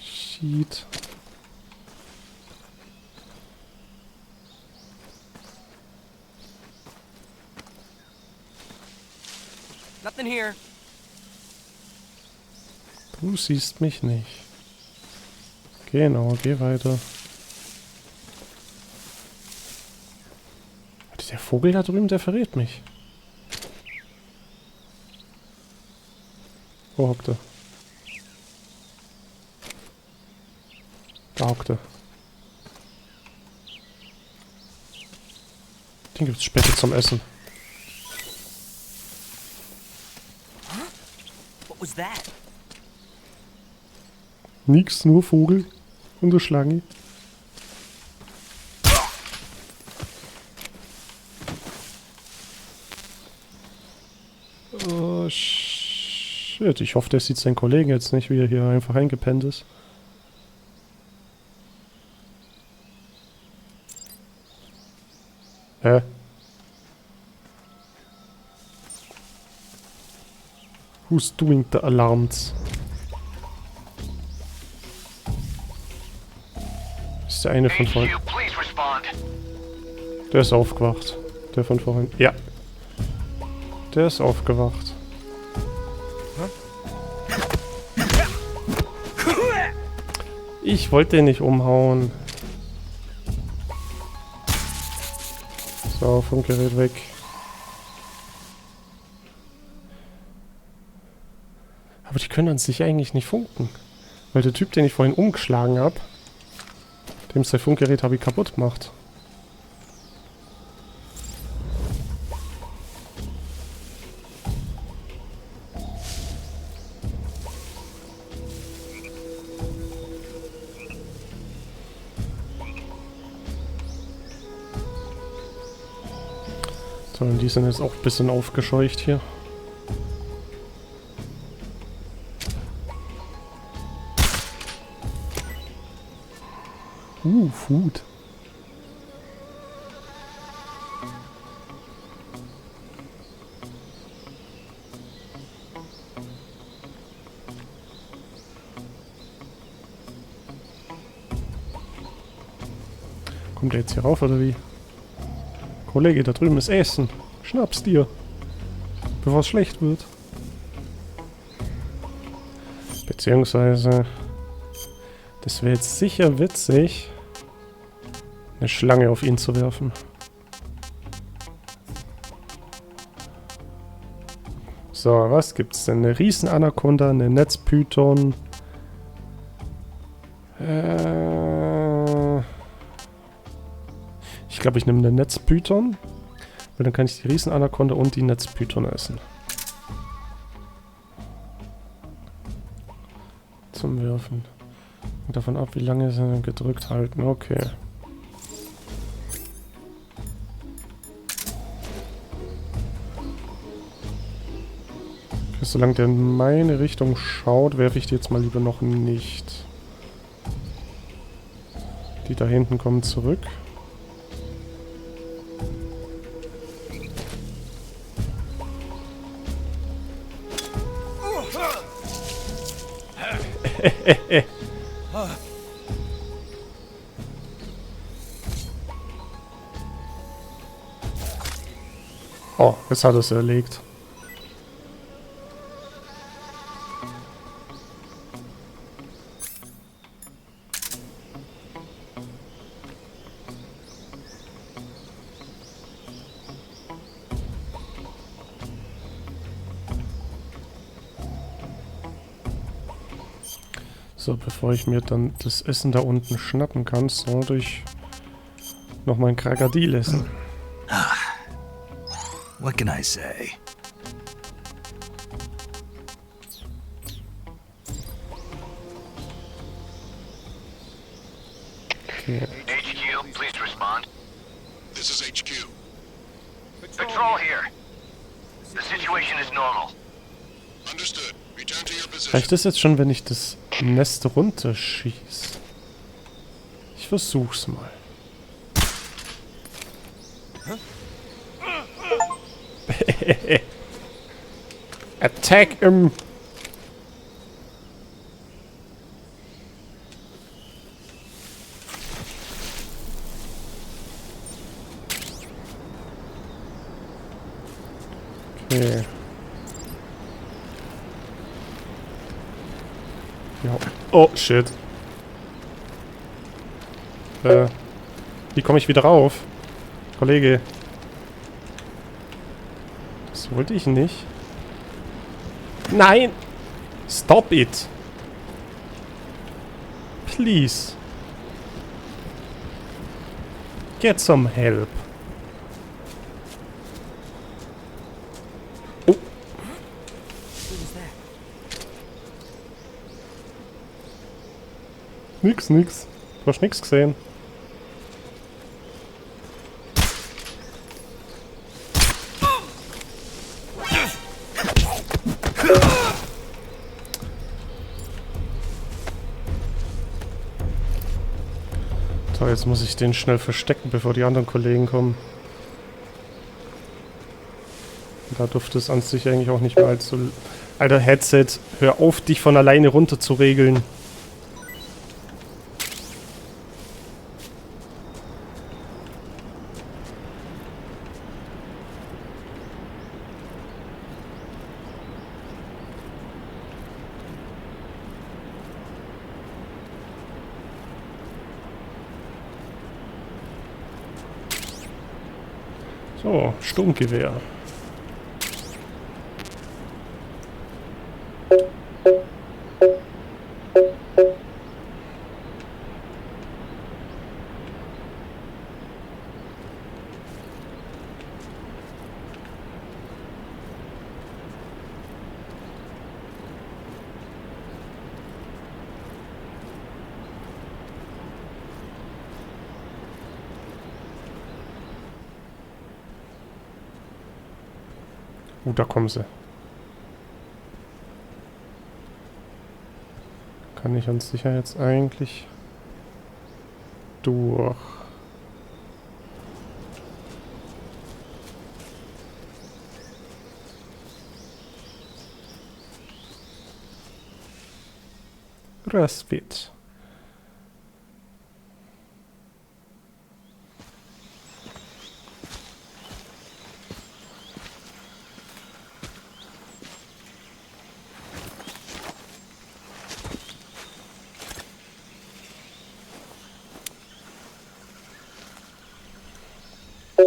Shit. Nothing here. Du siehst mich nicht. Genau, geh weiter. Der Vogel da drüben, der verrät mich. Wo hockt er? Da hockt er. Den gibt's später zum Essen. What was that? Nix, nur Vogel und eine Schlange. Oh, shit. Ich hoffe, der sieht seinen Kollegen jetzt nicht, wie er hier einfach eingepennt ist. Hä? Who's doing the alarms? Ist der eine von vorhin. HQ, please respond. Der ist aufgewacht. Der von vorhin. Ja. Der ist aufgewacht. Ich wollte den nicht umhauen. So, Funkgerät weg. Aber die können an sich eigentlich nicht funken. Weil der Typ, den ich vorhin umgeschlagen habe, dem sein Funkgerät habe ich kaputt gemacht. So, und die sind jetzt auch ein bisschen aufgescheucht hier. Food. Kommt der jetzt hier rauf, oder wie? Kollege, da drüben ist Essen. Schnapp's dir. Bevor es schlecht wird. Beziehungsweise... Das wäre jetzt sicher witzig, eine Schlange auf ihn zu werfen. So, was gibt's denn? Eine Riesenanaconda, eine Netzpython. Ich glaube, ich nehme eine Netzpython, weil dann kann ich die Riesenanaconda und die Netzpython essen. Zum Werfen. Und davon ab, wie lange sie gedrückt halten. Okay. Okay, solange der in meine Richtung schaut, werfe ich die jetzt mal lieber noch nicht. Die da hinten kommen zurück. Oh, jetzt hat er es erlegt. So, bevor ich mir dann das Essen da unten schnappen kann, sollte ich noch mein Krokodil essen. What can I say? Okay. HQ, please respond. This is HQ. Patrol here. The situation is normal. Understood. Return to your position. Reicht das jetzt schon, wenn ich das Nest runterschieße? Ich versuch's mal. Attack him! Okay. Ja. Oh, shit. Wie komme ich wieder rauf? Kollege. Das wollte ich nicht. Nein! Stop it! Please. Get some help. Oh. Nix. Du hast nix gesehen. So, jetzt muss ich den schnell verstecken, bevor die anderen Kollegen kommen. Da dürfte es an sich eigentlich auch nicht mehr allzu... Alter, Headset, hör auf, dich von alleine runter zu regeln. So, Sturmgewehr. Da kommen sie. Kann ich uns sicher jetzt eigentlich durch. Respit.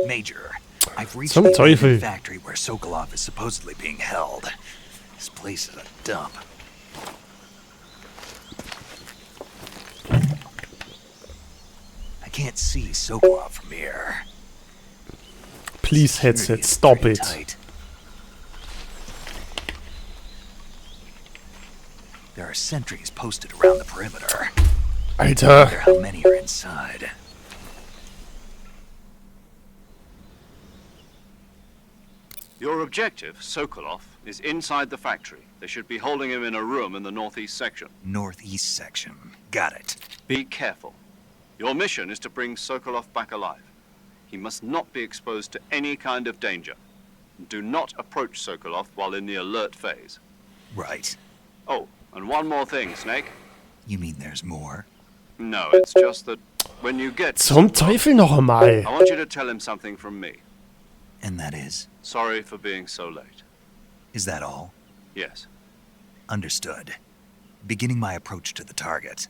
Major, I've reached Zum the Teufel. factory where Sokolov is supposedly being held. This place is a dump. I can't see Sokolov from here. Please, headset, stop it. Tight. There are sentries posted around the perimeter. I Alter. wonder how many are inside. Your objective, Sokolov, is inside the factory. They should be holding him in a room in the northeast section. Northeast section. Got it. Be careful. Your mission is to bring Sokolov back alive. He must not be exposed to any kind of danger. Do not approach Sokolov while in the alert phase. Right. Oh, and one more thing, Snake. You mean there's more? No, it's just that when you get Zum Sokolov, Teufel noch einmal. I want you to tell him something from me. And that is? Sorry for being so late. Is that all? Yes. Understood. Beginning my approach to the target.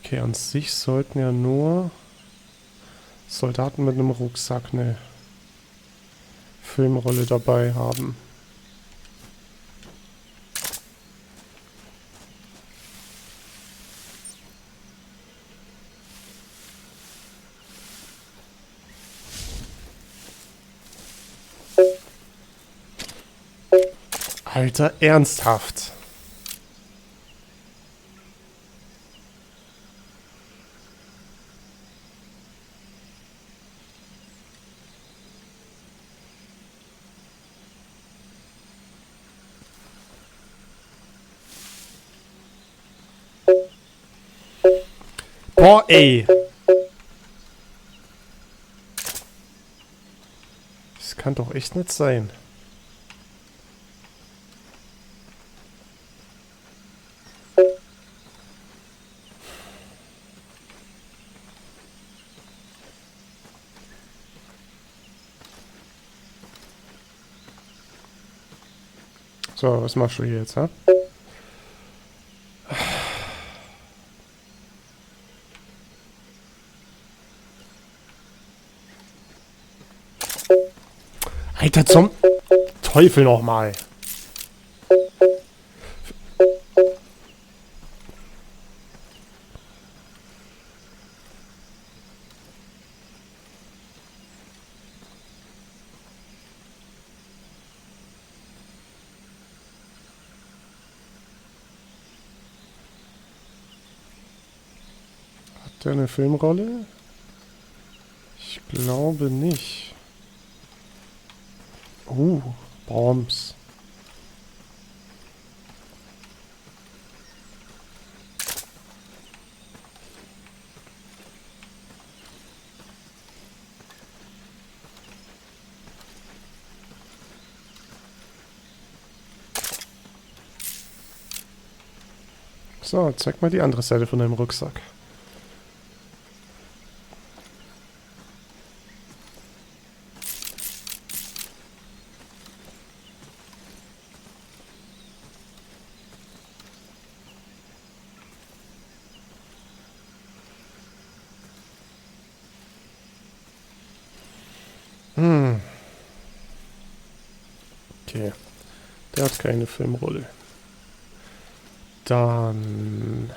Okay, an sich sollten ja nur Soldaten mit einem Rucksack eine Filmrolle dabei haben. Alter, ernsthaft. Boah, ey. Das kann doch echt nicht sein. So, was machst du hier jetzt, ha? Alter, zum Teufel nochmal. Hat der eine Filmrolle? Ich glaube nicht. Bombs. So, zeig mal die andere Seite von deinem Rucksack. Okay. Der hat keine Filmrolle. Dann...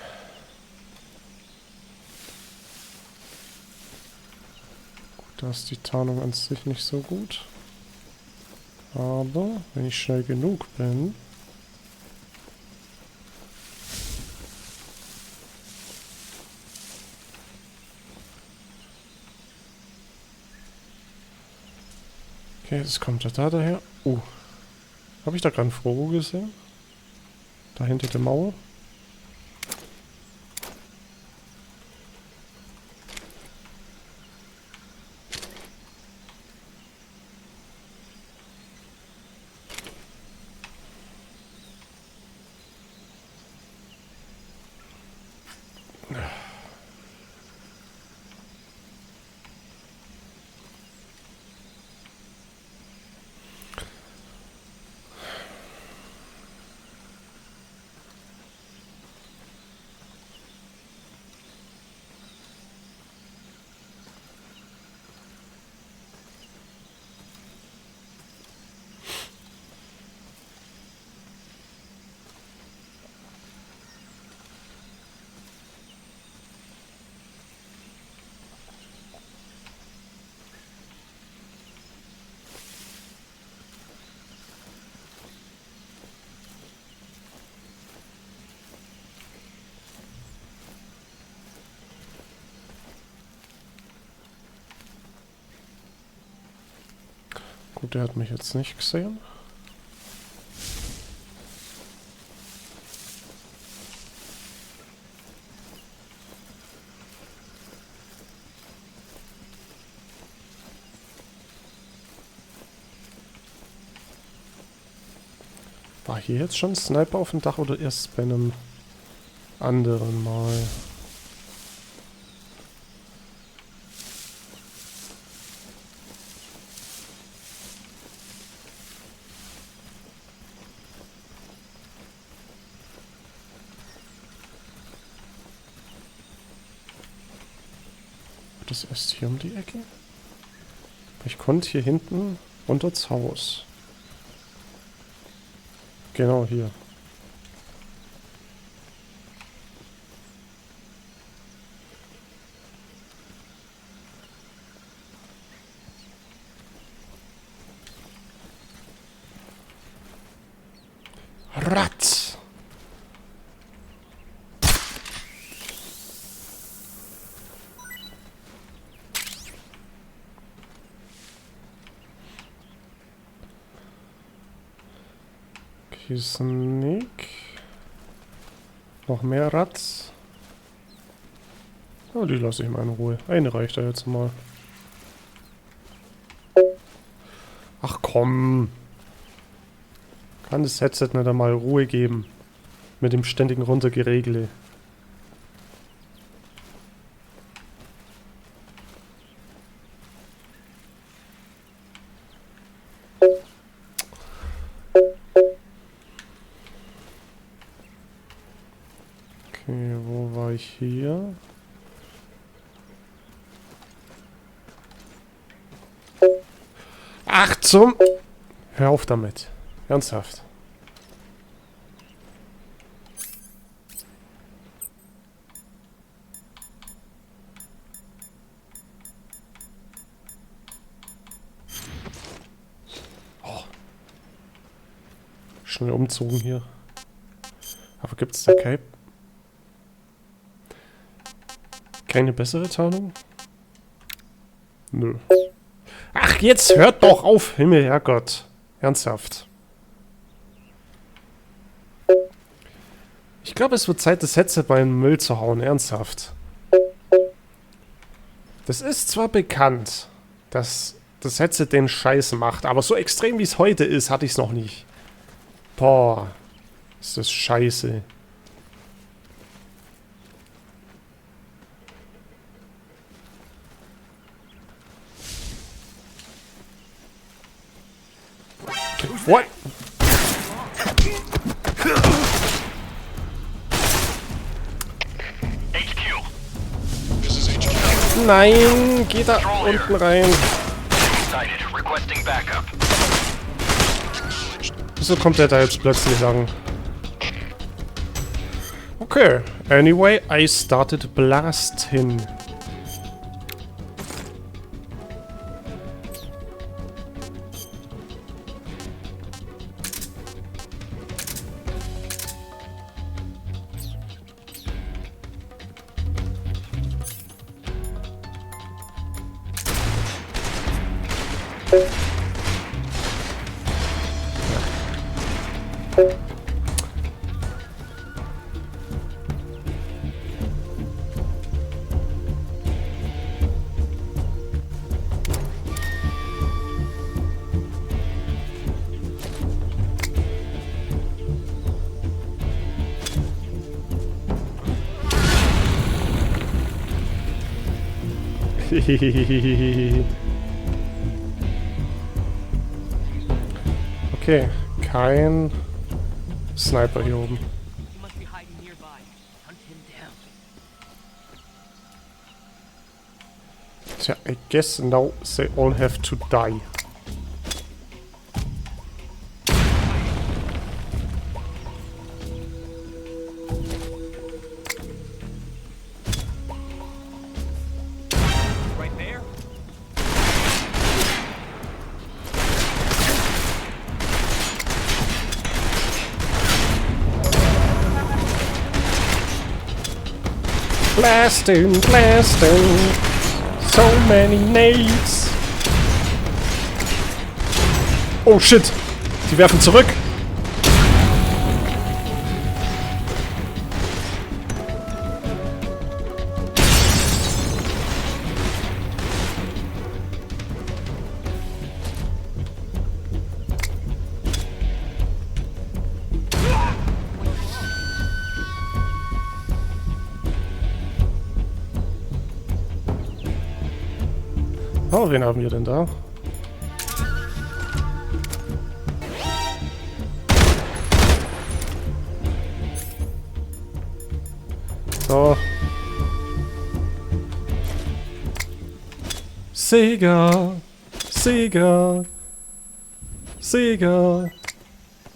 Gut, da ist die Tarnung an sich nicht so gut. Aber wenn ich schnell genug bin... Okay, jetzt kommt er da daher. Habe ich da gerade einen Frogo gesehen? Da hinter der Mauer? Gut, der hat mich jetzt nicht gesehen. War hier jetzt schon ein Sniper auf dem Dach oder erst bei einem anderen Mal? Das erst hier um die Ecke? Ich konnte hier hinten unters Haus. Genau hier. Ratz! Sneak. Noch mehr Ratz. Oh, die lasse ich mal in Ruhe. Eine reicht ja jetzt mal. Ach komm. Kann das Headset nicht einmal Ruhe geben? Mit dem ständigen Runtergeregle. Okay, wo war ich hier? Ach zum... Hör auf damit. Ernsthaft. Oh. Schnell umzogen hier. Aber gibt es da keine bessere Tarnung? Nö. Ach, jetzt hört doch auf, Himmel, Herrgott. Ernsthaft. Ich glaube, es wird Zeit, das Headset mal in den Müll zu hauen. Ernsthaft. Das ist zwar bekannt, dass das Headset den Scheiß macht, aber so extrem wie es heute ist, hatte ich es noch nicht. Boah. Ist das scheiße. What? This is HQ. Nein, geh da unten rein. Wieso kommt der da jetzt plötzlich lang? Okay. Anyway, I started blasting. Okay, kein Sniper hier oben. Tja, I guess now they all have to die. Blasting, blasting. So many nades. Oh shit. Die werfen zurück. Oh, wen haben wir denn da? So. Sega! Sega! Sega!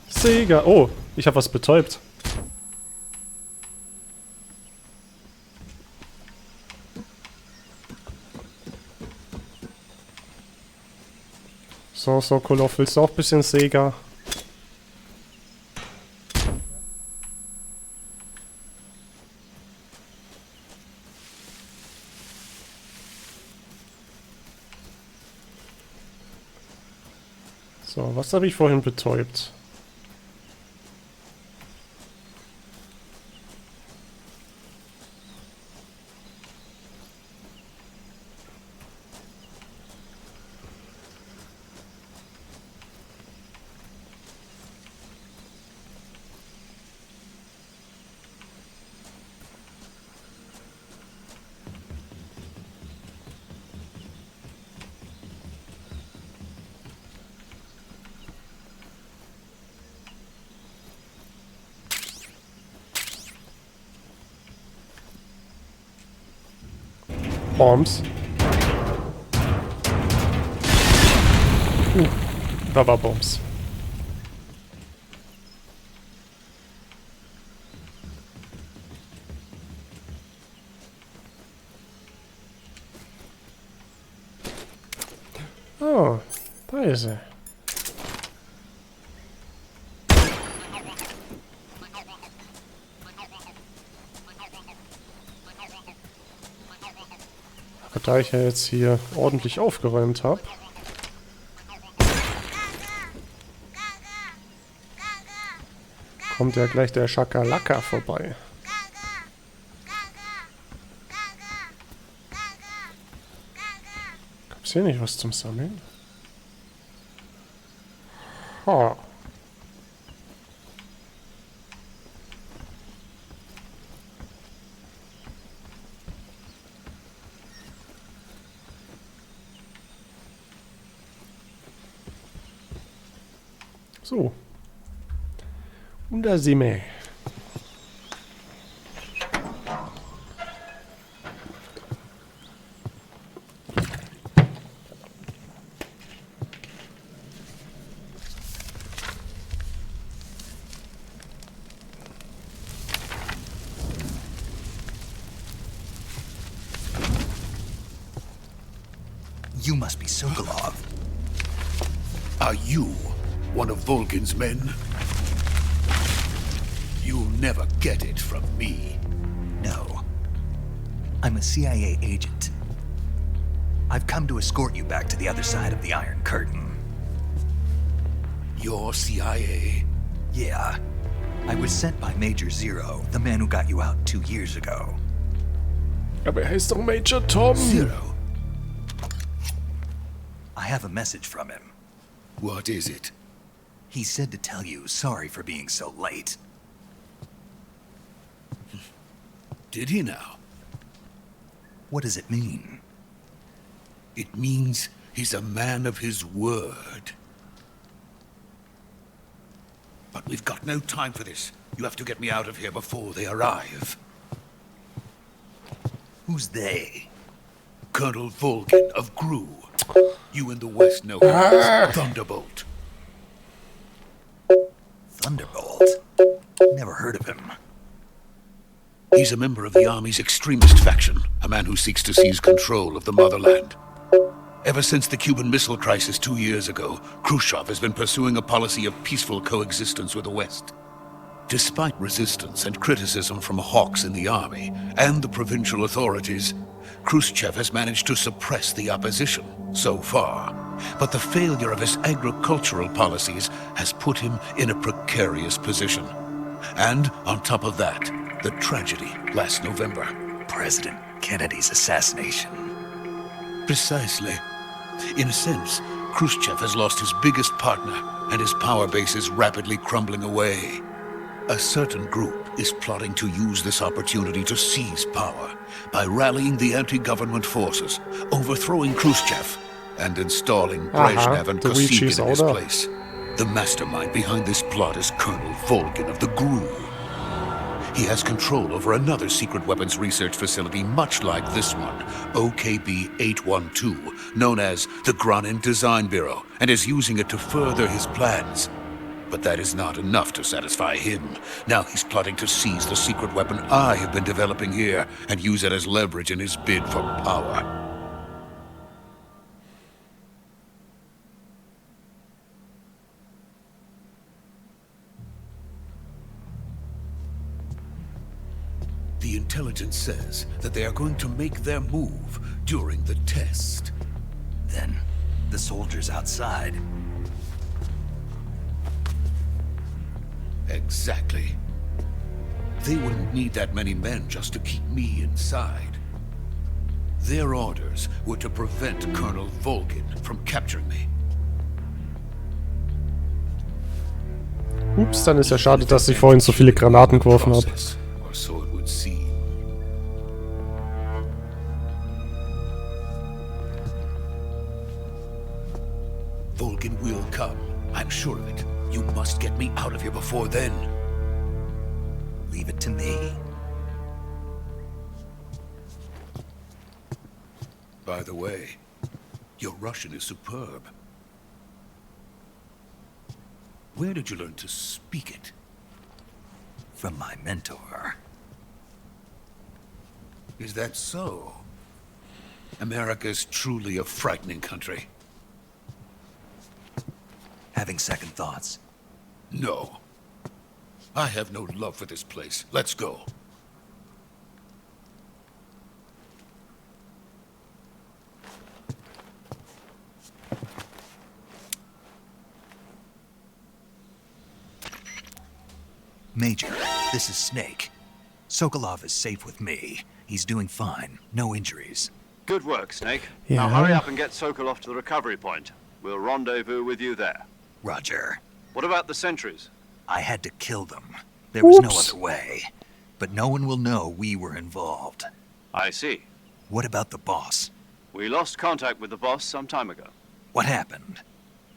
Sega! Oh, ich habe was betäubt. So, Sokolov, willst du auch ein bisschen Sega? So, was habe ich vorhin betäubt? Bombs. Da war Bombs. Oh, da ist er. Aber da ich ja jetzt hier ordentlich aufgeräumt habe, kommt ja gleich der Schakalaka vorbei. Gab's hier nicht was zum Sammeln? Ha. So. Und da sind wir. You must be Sokolov. Are you one of Volgin's men? You'll never get it from me. No. I'm a CIA agent. I've come to escort you back to the other side of the Iron Curtain. You're CIA? Yeah. I was sent by Major Zero, the man who got you out 2 years ago. Aber heißt doch Major Tom. Zero? I have a message from him. What is it? He said to tell you sorry for being so late. Did he now? What does it mean? It means he's a man of his word. But we've got no time for this. You have to get me out of here before they arrive. Who's they? Colonel Volgin of GRU. You in the West know him as Thunderbolt. Thunderbolt? Never heard of him. He's a member of the Army's extremist faction, a man who seeks to seize control of the motherland. Ever since the Cuban Missile Crisis 2 years ago, Khrushchev has been pursuing a policy of peaceful coexistence with the West. Despite resistance and criticism from hawks in the army and the provincial authorities, Khrushchev has managed to suppress the opposition so far. But the failure of his agricultural policies has put him in a precarious position. And on top of that, the tragedy last November. President Kennedy's assassination. Precisely. In a sense, Khrushchev has lost his biggest partner, and his power base is rapidly crumbling away. A certain group is plotting to use this opportunity to seize power by rallying the anti-government forces, overthrowing Khrushchev, and installing Brezhnev and Kosygin in his place. The mastermind behind this plot is Colonel Volgin of the GRU. He has control over another secret weapons research facility much like this one, OKB-812, known as the Granin Design Bureau, and is using it to further his plans. But that is not enough to satisfy him. Now he's plotting to seize the secret weapon I have been developing here and use it as leverage in his bid for power. The intelligence says that they are going to make their move during the test. Then, the soldiers outside. Exactly. They wouldn't need that many men just to keep me inside. Their orders were to prevent Colonel Volgin from capturing me. Ups, dann ist ja schade, dass ich vorhin so viele Granaten geworfen habe. Or so it would seem. Volgin will come. I'm sure of it. You must get me out of here before then. Leave it to me. By the way, your Russian is superb. Where did you learn to speak it? From my mentor. Is that so? America's truly a frightening country. Having second thoughts? No. I have no love for this place. Let's go. Major, this is Snake. Sokolov is safe with me. He's doing fine. No injuries. Good work, Snake. Yeah. Now hurry up and get Sokolov to the recovery point. We'll rendezvous with you there. Roger. What about the sentries? I had to kill them. There was no Oops. other way. But no one will know we were involved. I see. What about the boss? We lost contact with the boss some time ago. What happened?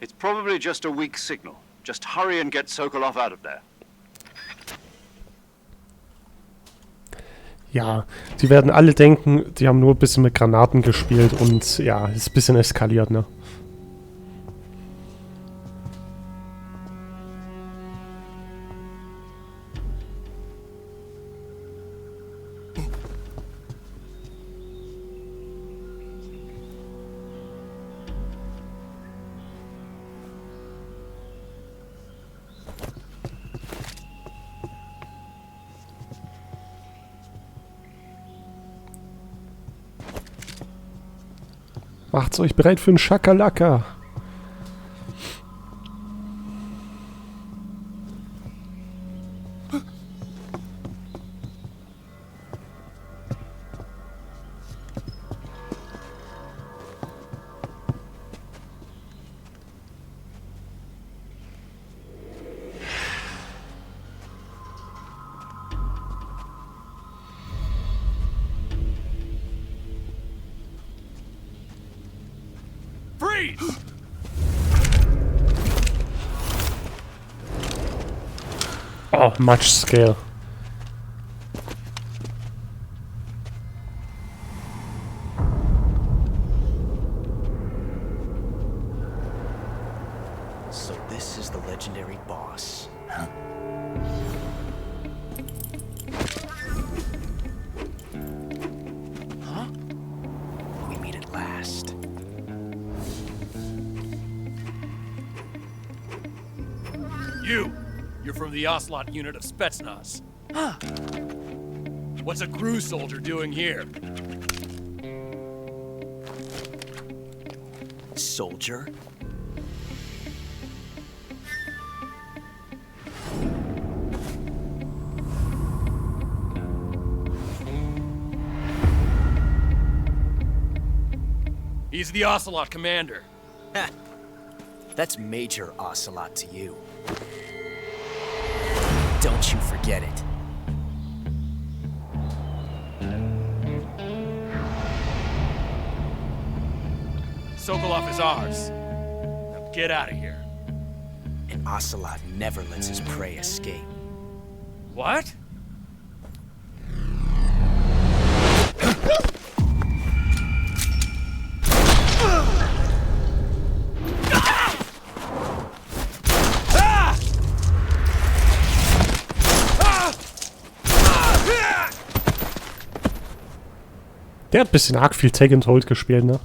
It's probably just a weak signal. Just hurry and get Sokolov out of there. Ja, die werden alle denken, die haben nur ein bisschen mit Granaten gespielt und ja, ist ein bisschen eskaliert, ne? Macht's euch bereit für einen Schakalaka. Oh, much scale. So this is the legendary boss. Huh? Huh? We meet at last. You're from the Ocelot unit of Spetsnaz. Huh. What's a crew soldier doing here? Soldier? He's the Ocelot commander. Ha! That's Major Ocelot to you. Don't you forget it. Sokolov is ours. Now get out of here. And Ocelot never lets his prey escape. What? Der hat ein bisschen arg viel Take and Hold gespielt, ne?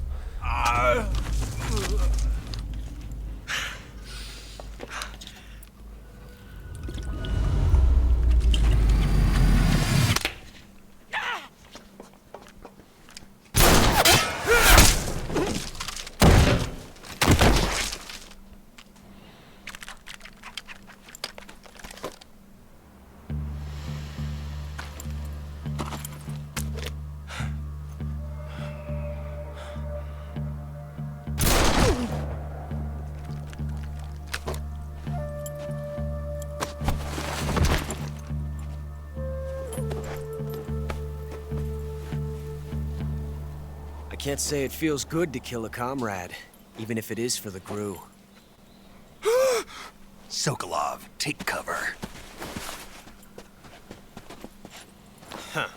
I can't say it feels good to kill a comrade, even if it is for the GRU. Sokolov, take cover. Huh.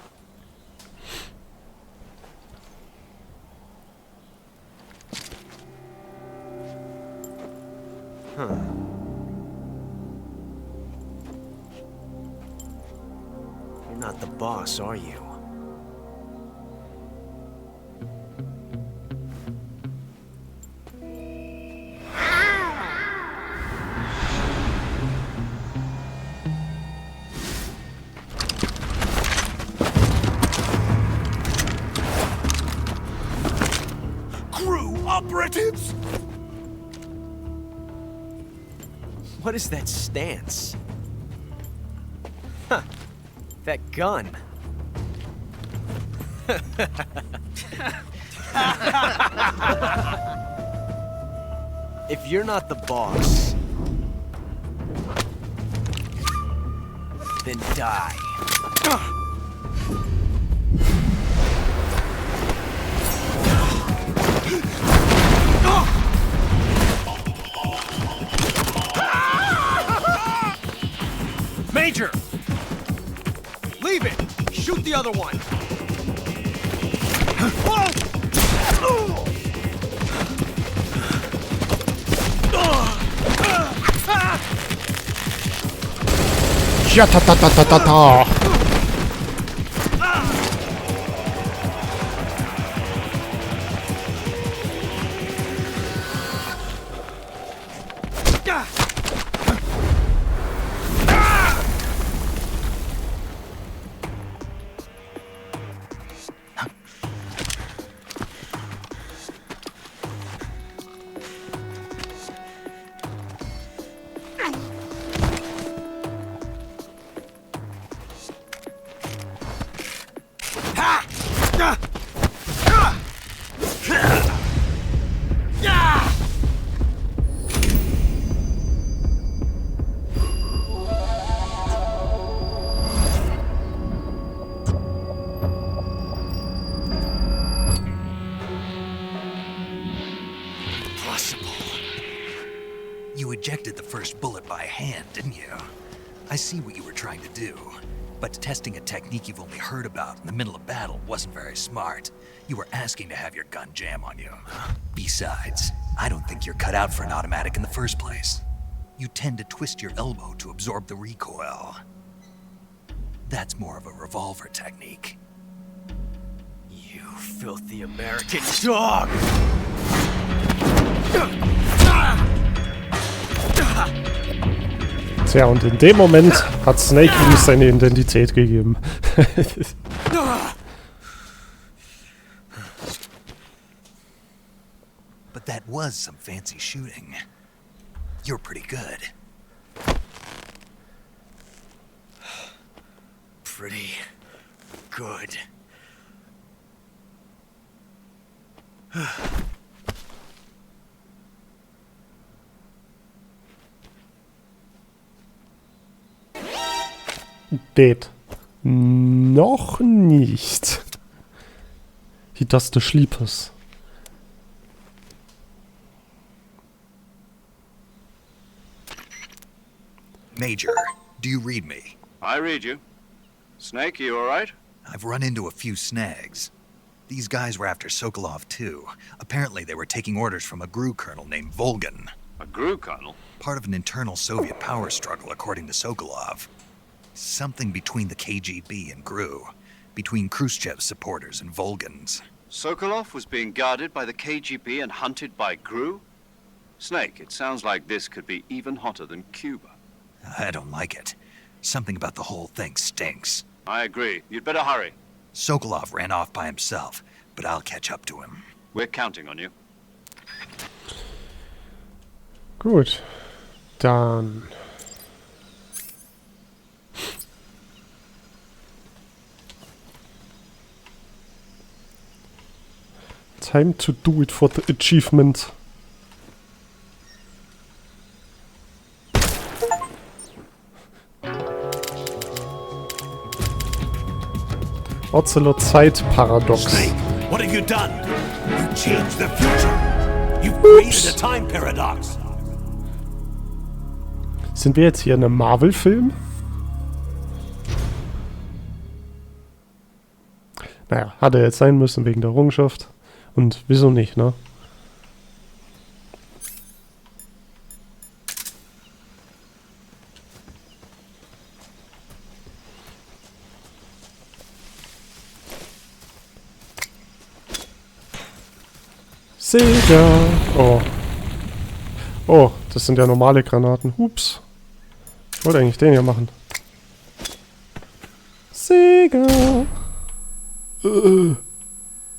You're not the boss, are you? Operatives? What is that stance? Huh. That gun. If you're not the boss, then die. Major! Leave it! Shoot the other one! Ja-ta-ta-ta-ta-ta-ta! You ejected the first bullet by hand, didn't you? I see what you were trying to do. But testing a technique you've only heard about in the middle of battle wasn't very smart. You were asking to have your gun jam on you. Besides, I don't think you're cut out for an automatic in the first place. You tend to twist your elbow to absorb the recoil. That's more of a revolver technique. You filthy American dog! Tja, und in dem Moment hat Snake ihm seine Identität gegeben. But that was some fancy shooting. You're pretty good. Pretty good. Dead. Noch nicht. He does the sleepers. Major, do you read me? I read you. Snake, you all right? I've run into a few snags. These guys were after Sokolov too. Apparently they were taking orders from a GRU colonel named Volgan. A GRU colonel? Part of an internal Soviet power struggle, according to Sokolov. Something between the KGB and GRU. Between Khrushchev's supporters and Volgan's. Sokolov was being guarded by the KGB and hunted by GRU? Snake, it sounds like this could be even hotter than Cuba. I don't like it. Something about the whole thing stinks. I agree. You'd better hurry. Sokolov ran off by himself, but I'll catch up to him. We're counting on you. Gut. Dann... Time to do it for the achievement. Ocelot-Zeit-Paradox. Snake, what have you done? You changed the future. You've created a time paradox. Sind wir jetzt hier in einem Marvel-Film? Naja, hat er jetzt sein müssen wegen der Errungenschaft. Und wieso nicht, ne? Sega! Oh. Oh, das sind ja normale Granaten. Ups. Ich wollte eigentlich den hier machen. Sega!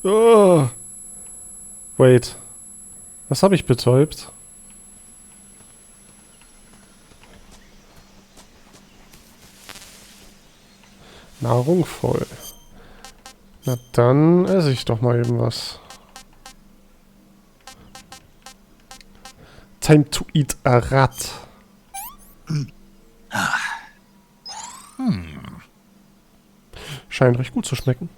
Oh. Wait. Was habe ich betäubt? Nahrung voll. Na dann esse ich doch mal eben was. Time to eat a rat. Scheint recht gut zu schmecken.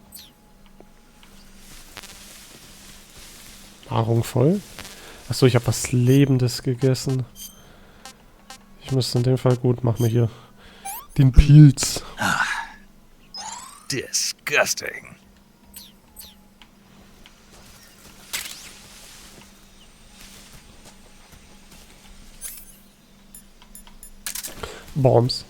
Nahrung voll. Achso, ich habe was Lebendes gegessen. Ich müsste in dem Fall gut, mach mir hier den Pilz. Disgusting. Bombs.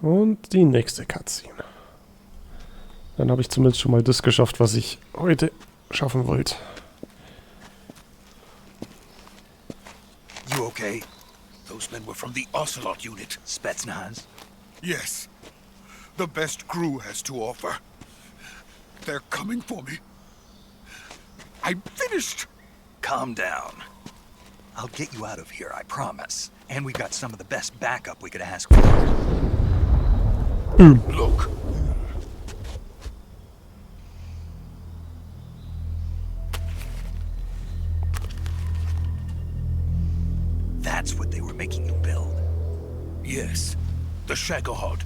Und die nächste Cutscene. Dann habe ich zumindest schon mal das geschafft, was ich heute schaffen wollte. You okay? Those men were from the Ocelot unit. Spetsnaz? Yes. The best crew has to offer. They're coming for me. I'm finished. Calm down. I'll get you out of here, I promise. And we got some of the best backup we could ask for. Look. That's what they were making you build. Yes. The Shagohod.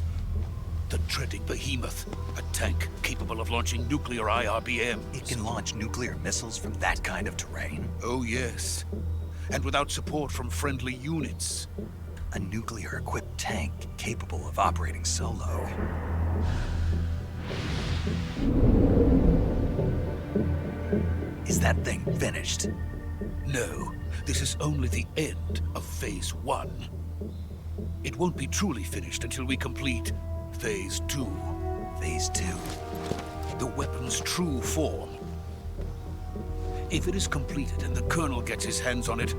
The dreaded behemoth. A tank capable of launching nuclear IRBMs. It can launch nuclear missiles from that kind of terrain? Oh, yes. And without support from friendly units. A nuclear-equipped tank capable of operating solo. Is that thing finished? No, this is only the end of Phase 1. It won't be truly finished until we complete Phase 2. Phase 2? The weapon's true form. If it is completed and the Colonel gets his hands on it,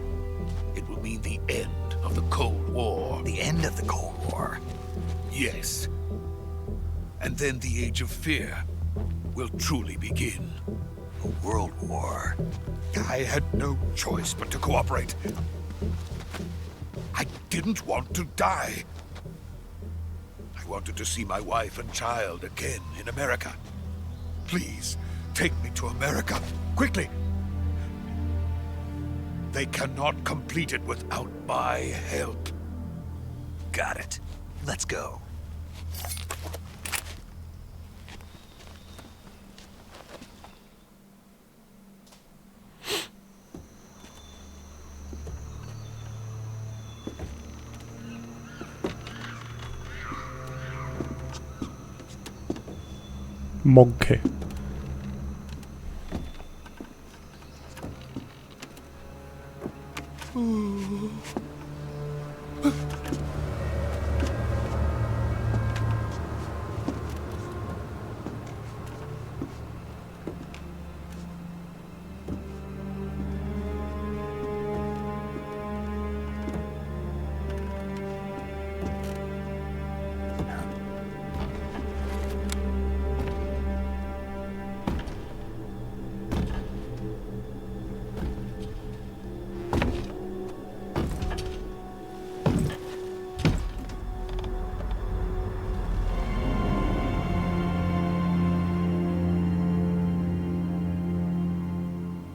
it will mean the end of the Cold War. The end of the Cold War? Yes. And then the Age of Fear will truly begin. A world war? I had no choice but to cooperate. I didn't want to die. I wanted to see my wife and child again in America. Please, take me to America, quickly. They cannot complete it without my help. Got it. Let's go. Monkey.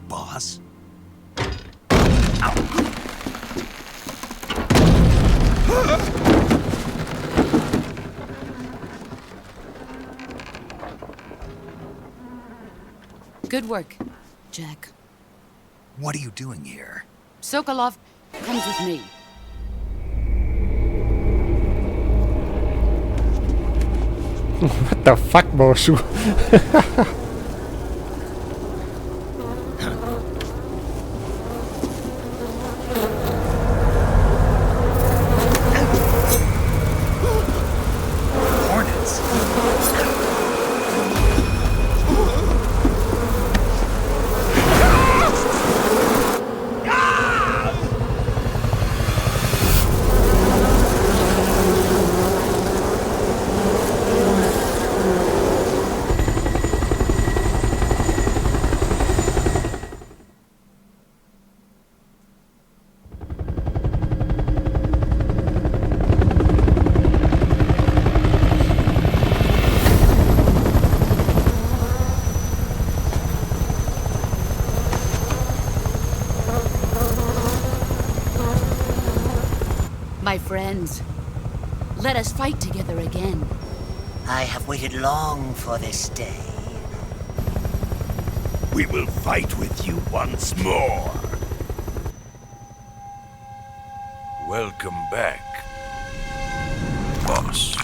Boss? Good work, Jack. What are you doing here? Sokolov comes with me. What the fuck, Moshu? My friends, let us fight together again. I have waited long for this day. We will fight with you once more. Welcome back, boss.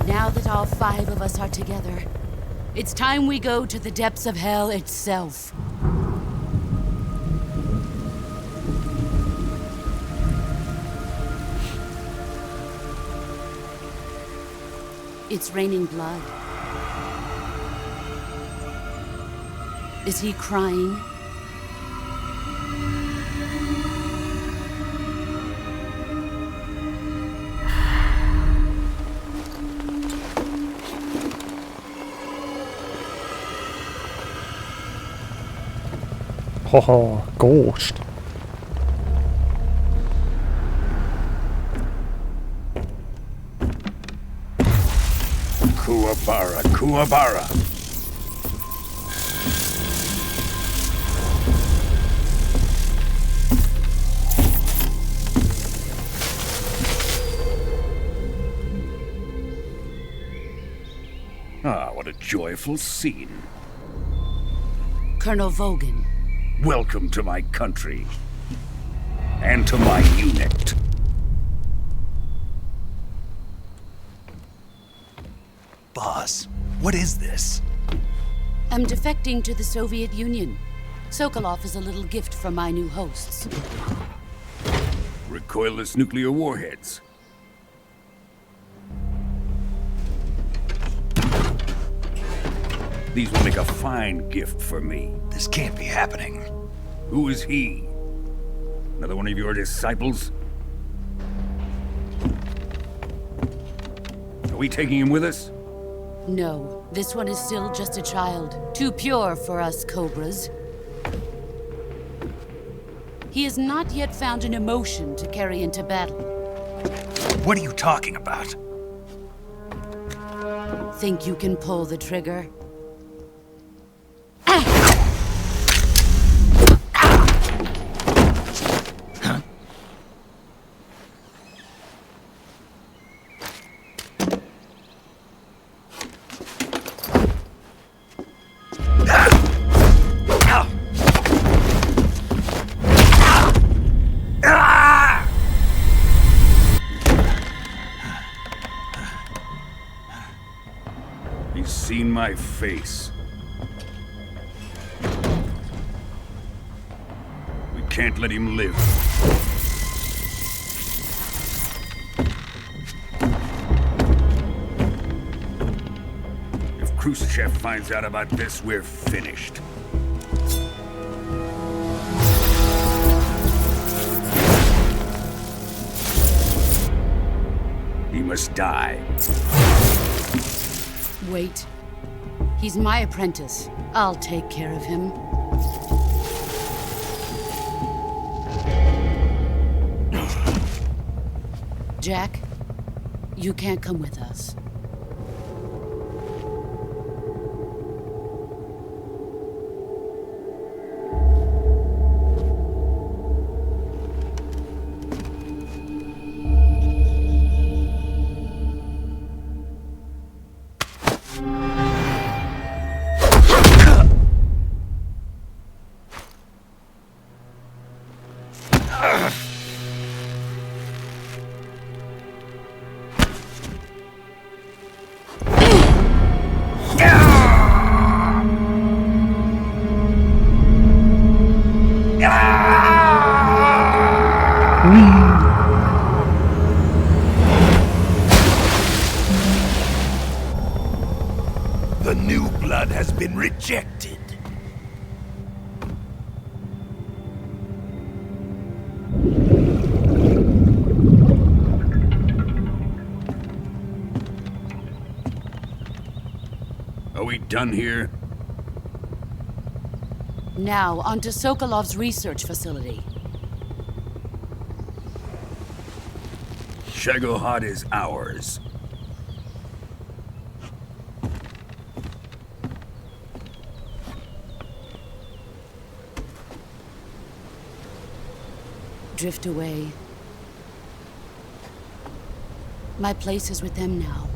Now that all 5 of us are together, it's time we go to the depths of hell itself. It's raining blood. Is he crying? Haha, Ghost. Kuwabara, Kuwabara. Ah, what a joyful scene. Colonel Vogan. Welcome to my country. And to my unit. Boss, what is this? I'm defecting to the Soviet Union. Sokolov is a little gift from my new hosts. Recoilless nuclear warheads. These will make a fine gift for me. This can't be happening. Who is he? Another one of your disciples? Are we taking him with us? No, this one is still just a child. Too pure for us Cobras. He has not yet found an emotion to carry into battle. What are you talking about? Think you can pull the trigger? He's seen my face. We can't let him live. If Khrushchev finds out about this, we're finished. He must die. Wait. He's my apprentice. I'll take care of him. Jack, you can't come with us. The new blood has been rejected. Are we done here? Now, onto Sokolov's research facility. Shagohod is ours. Drift away. My place is with them now.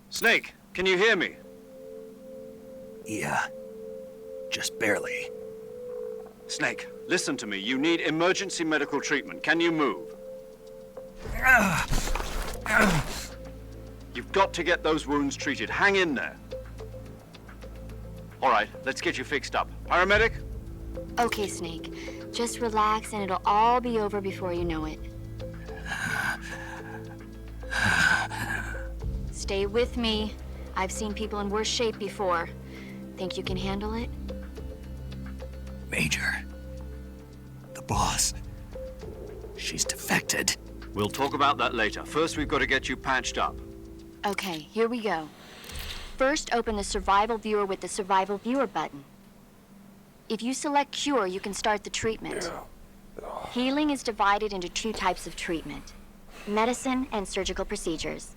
Snake, can you hear me? Yeah. Just barely. Snake, listen to me. You need emergency medical treatment. Can you move? You've got to get those wounds treated. Hang in there. All right, let's get you fixed up. Paramedic? Okay, Snake. Just relax and it'll all be over before you know it. Stay with me. I've seen people in worse shape before. Think you can handle it? Major. The boss. She's defected. We'll talk about that later. First, we've got to get you patched up. Okay, here we go. First, open the Survival Viewer with the Survival Viewer button. If you select Cure, you can start the treatment. Healing is divided into two types of treatment: medicine and surgical procedures.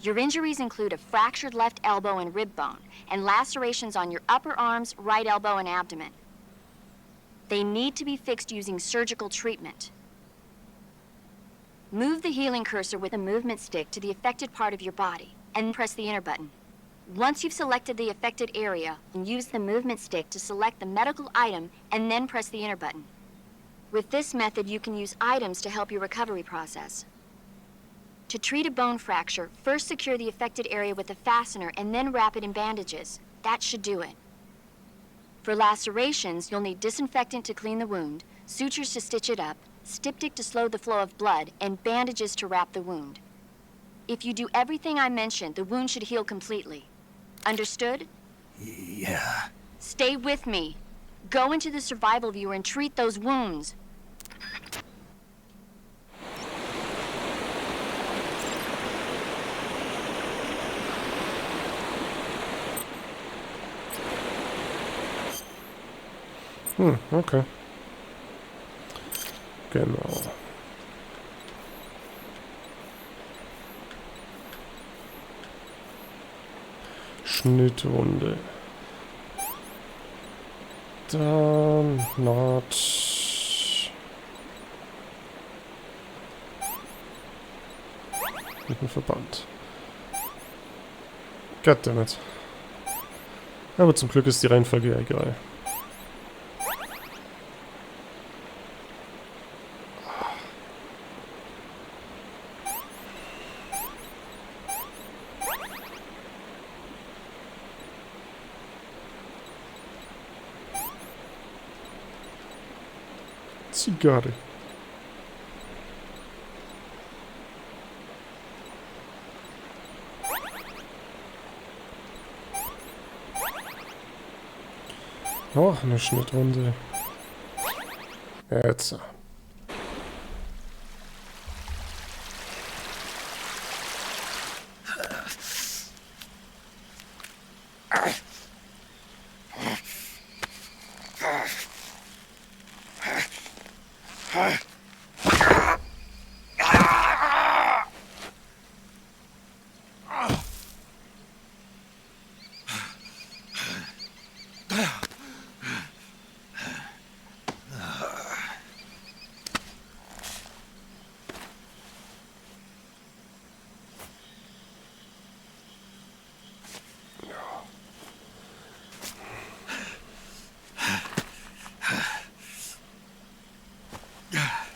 Your injuries include a fractured left elbow and rib bone, and lacerations on your upper arms, right elbow, and abdomen. They need to be fixed using surgical treatment. Move the healing cursor with a movement stick to the affected part of your body, and press the enter button. Once you've selected the affected area, use the movement stick to select the medical item, and then press the enter button. With this method, you can use items to help your recovery process. To treat a bone fracture, first secure the affected area with a fastener and then wrap it in bandages. That should do it. For lacerations, you'll need disinfectant to clean the wound, sutures to stitch it up, styptic to slow the flow of blood, and bandages to wrap the wound. If you do everything I mentioned, the wound should heal completely. Understood? Yeah. Stay with me. Go into the Survival Viewer and treat those wounds. Okay. Genau. Schnittwunde. Dann Naht. Mit dem Verband. Goddammit. Aber zum Glück ist die Reihenfolge ja egal. Zigarre. Noch eine Schnittrunde. Jetzt. Yeah.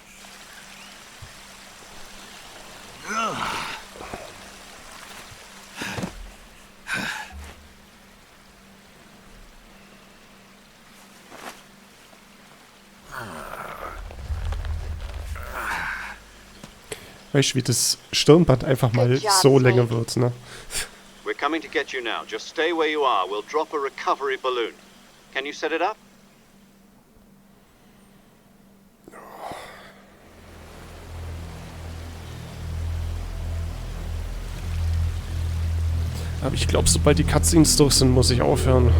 Weißt du, wie das Stirnband einfach mal so länger wird, ne? We're coming to get you now. Just stay where you are. We'll drop a recovery balloon. Can you set it up? Aber ich glaube, sobald die Cutscenes durch sind, muss ich aufhören.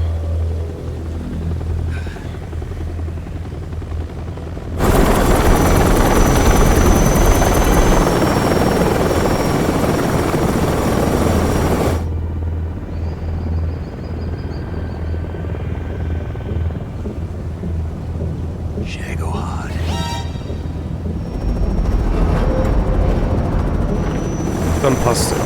Dann passt er.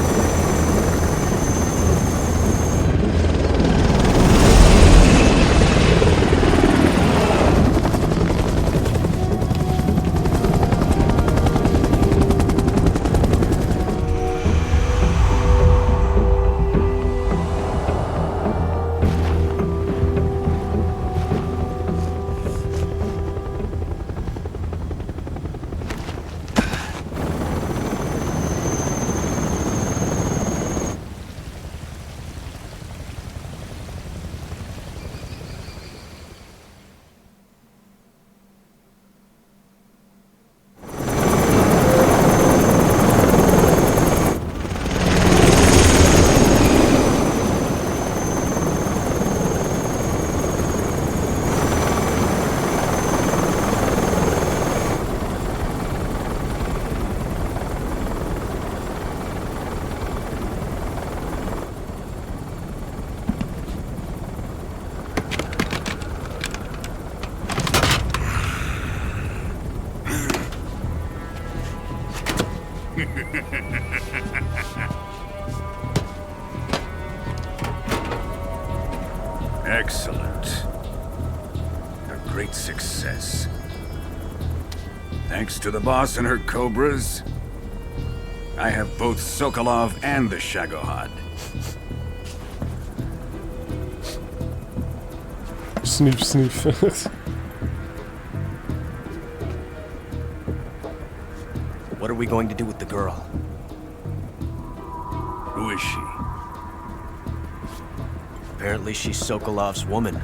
Excellent. A great success. Thanks to the boss and her cobras, I have both Sokolov and the Shagohod. Sniff, sniff. What are we going to do with the girl? Who is she? Apparently she's Sokolov's woman.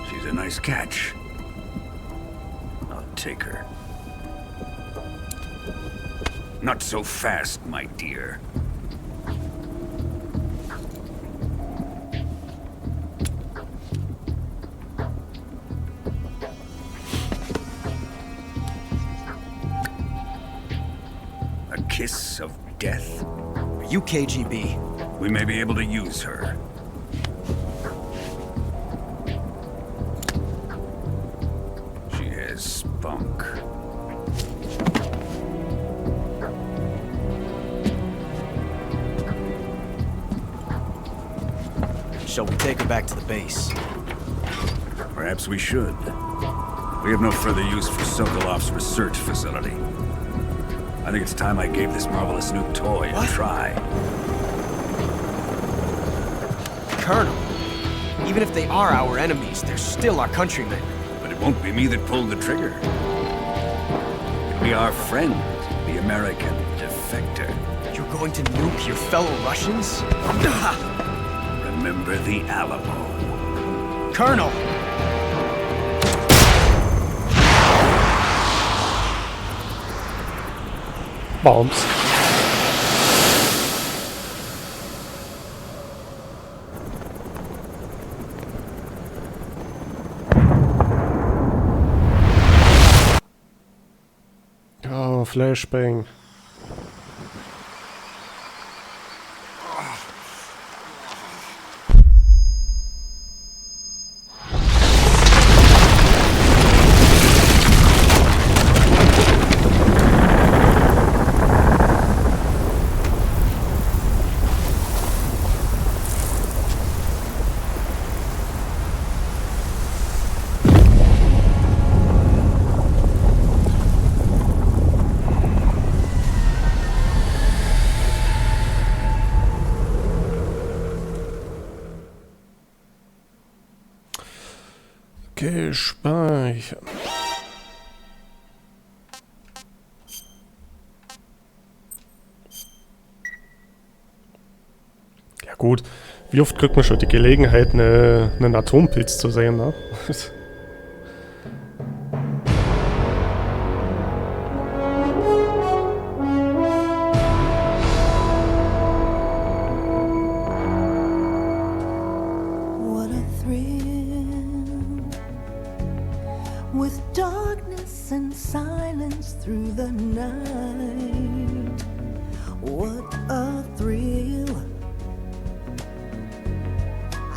She's a nice catch. I'll take her. Not so fast, my dear. A kiss of death? Are you KGB? We may be able to use her. She has spunk. Shall we take her back to the base? Perhaps we should. We have no further use for Sokolov's research facility. I think it's time I gave this marvelous new toy a try. Colonel, even if they are our enemies, they're still our countrymen. But it won't be me that pulled the trigger. It'll be our friend, the American defector. You're going to nuke your fellow Russians? Remember the Alamo. Colonel! Bombs. Oh, Flashbang. Gespeichert. Ja gut, wie oft kriegt man schon die Gelegenheit, einen Atompilz zu sehen, ne? Through the night, what a thrill.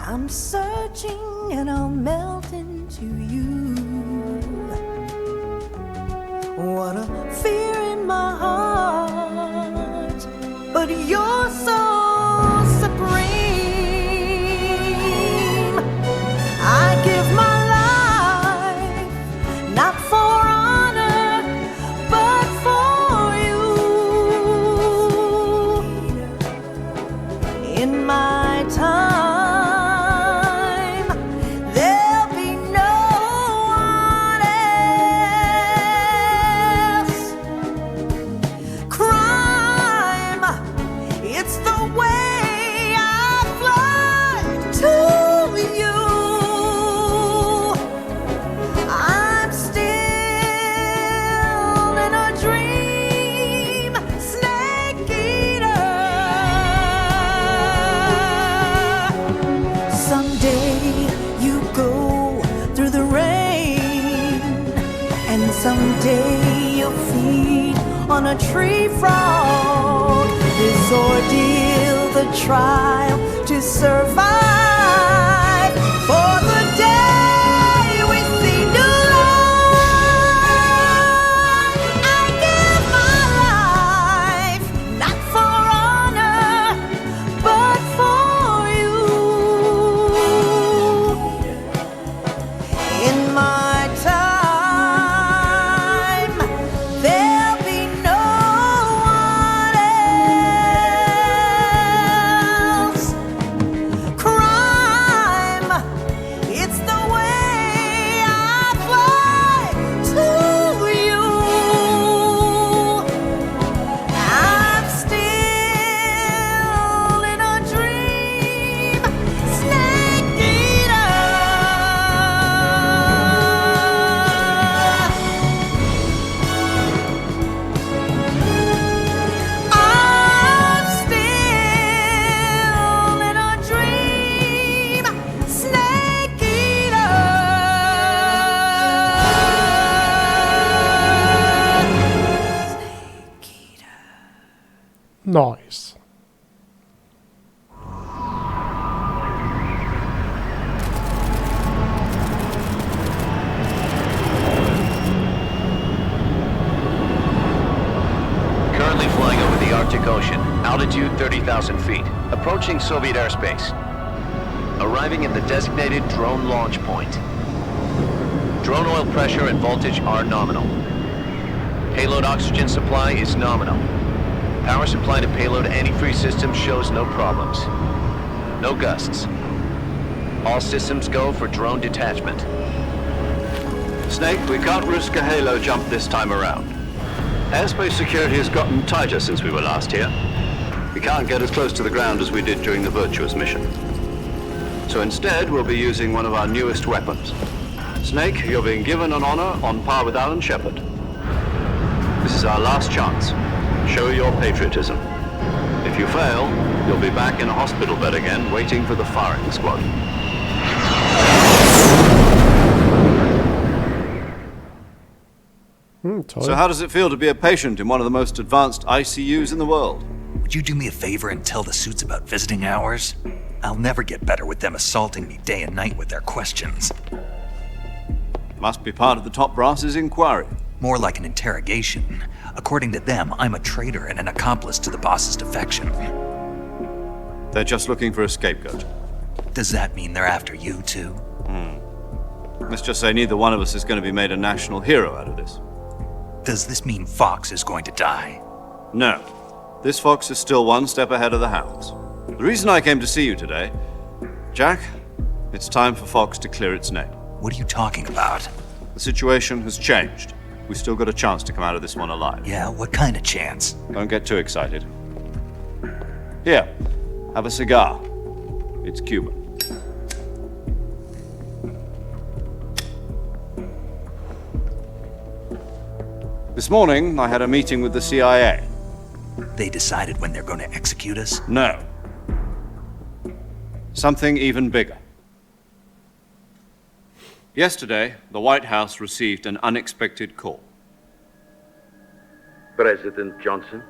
I'm searching and I'll melt into you. What a fear in my heart, but you're so supreme. I give my life, not for someday you'll feed on a tree frog. This ordeal, the trial to survive for the day we see new life. I give my life, not for honor, but for you. In my time, nice. Currently flying over the Arctic Ocean, altitude 30,000 feet, approaching Soviet airspace. Arriving at the designated drone launch point. Drone oil pressure and voltage are nominal. Payload oxygen supply is nominal. Power supply to payload antifreeze system shows no problems. No gusts. All systems go for drone detachment. Snake, we can't risk a halo jump this time around. Airspace security has gotten tighter since we were last here. We can't get as close to the ground as we did during the Virtuous mission. So instead, we'll be using one of our newest weapons. Snake, you're being given an honor on par with Alan Shepard. This is our last chance. Show your patriotism. If you fail, you'll be back in a hospital bed again, waiting for the firing squad. So how does it feel to be a patient in one of the most advanced ICUs in the world? Would you do me a favor and tell the suits about visiting hours? I'll never get better with them assaulting me day and night with their questions. Must be part of the top brass's inquiry. More like an interrogation. According to them, I'm a traitor and an accomplice to the boss's defection. They're just looking for a scapegoat. Does that mean they're after you, too? Let's just say neither one of us is going to be made a national hero out of this. Does this mean Fox is going to die? No. This Fox is still one step ahead of the Hounds. The reason I came to see you today, Jack, it's time for Fox to clear its name. What are you talking about? The situation has changed. We've still got a chance to come out of this one alive. Yeah, what kind of chance? Don't get too excited. Here, have a cigar. It's Cuban. This morning, I had a meeting with the CIA. They decided when they're going to execute us? No. Something even bigger. Yesterday, the White House received an unexpected call. President Johnson?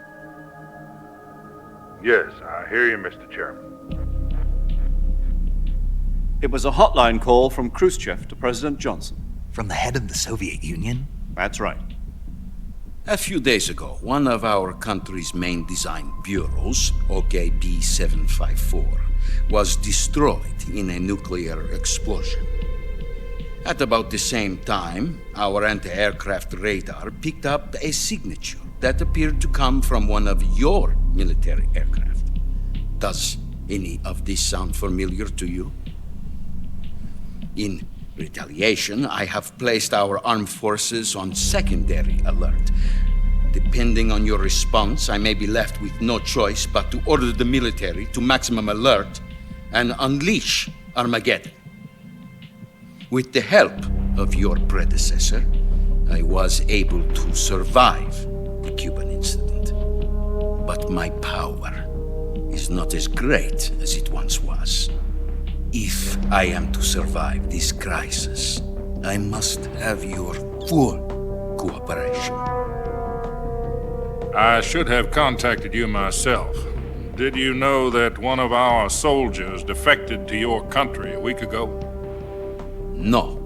Yes, I hear you, Mr. Chairman. It was a hotline call from Khrushchev to President Johnson. From the head of the Soviet Union? That's right. A few days ago, one of our country's main design bureaus, OKB 754, was destroyed in a nuclear explosion. At about the same time, our anti-aircraft radar picked up a signature that appeared to come from one of your military aircraft. Does any of this sound familiar to you? In retaliation, I have placed our armed forces on secondary alert. Depending on your response, I may be left with no choice but to order the military to maximum alert and unleash Armageddon. With the help of your predecessor, I was able to survive the Cuban incident. But my power is not as great as it once was. If I am to survive this crisis, I must have your full cooperation. I should have contacted you myself. Did you know that one of our soldiers defected to your country a week ago? No.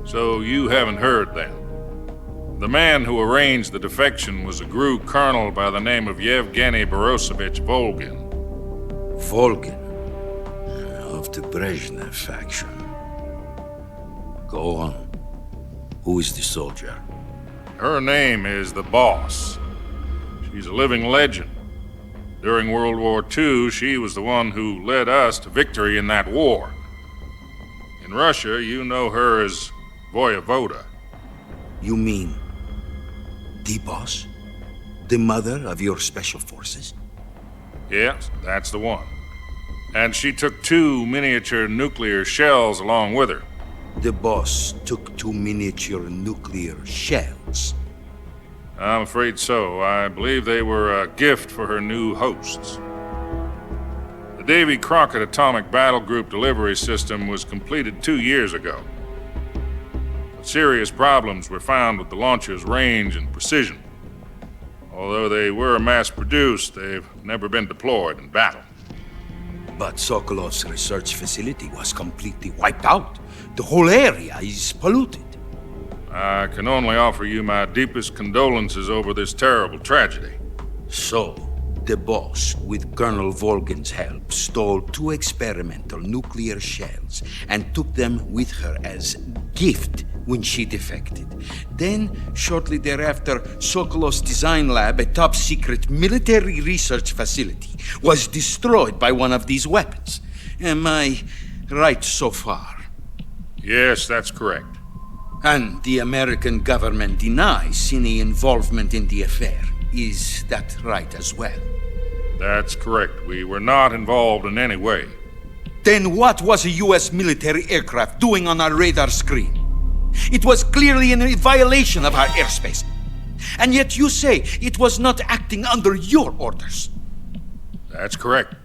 So you haven't heard then? The man who arranged the defection was a GRU colonel by the name of Yevgeny Borosovich Volgin. Volgin? Of the Brezhnev faction. Go on. Who is the soldier? Her name is the Boss. She's a living legend. During World War II, she was the one who led us to victory in that war. In Russia, you know her as Voyevoda. You mean the Boss? The mother of your special forces? Yes, that's the one. And she took 2 miniature nuclear shells along with her. The Boss took 2 miniature nuclear shells? I'm afraid so. I believe they were a gift for her new hosts. The Davy Crockett Atomic Battle Group delivery system was completed 2 years ago. But serious problems were found with the launcher's range and precision. Although they were mass-produced, they've never been deployed in battle. But Sokolov's research facility was completely wiped out. The whole area is polluted. I can only offer you my deepest condolences over this terrible tragedy. So, the Boss, with Colonel Volgin's help, stole 2 experimental nuclear shells and took them with her as gift when she defected. Then, shortly thereafter, Sokolov's design lab, a top-secret military research facility, was destroyed by one of these weapons. Am I right so far? Yes, that's correct. And the American government denies any involvement in the affair. Is that right as well? That's correct. We were not involved in any way. Then what was a U.S. military aircraft doing on our radar screen? It was clearly in violation of our airspace. And yet you say it was not acting under your orders. That's correct.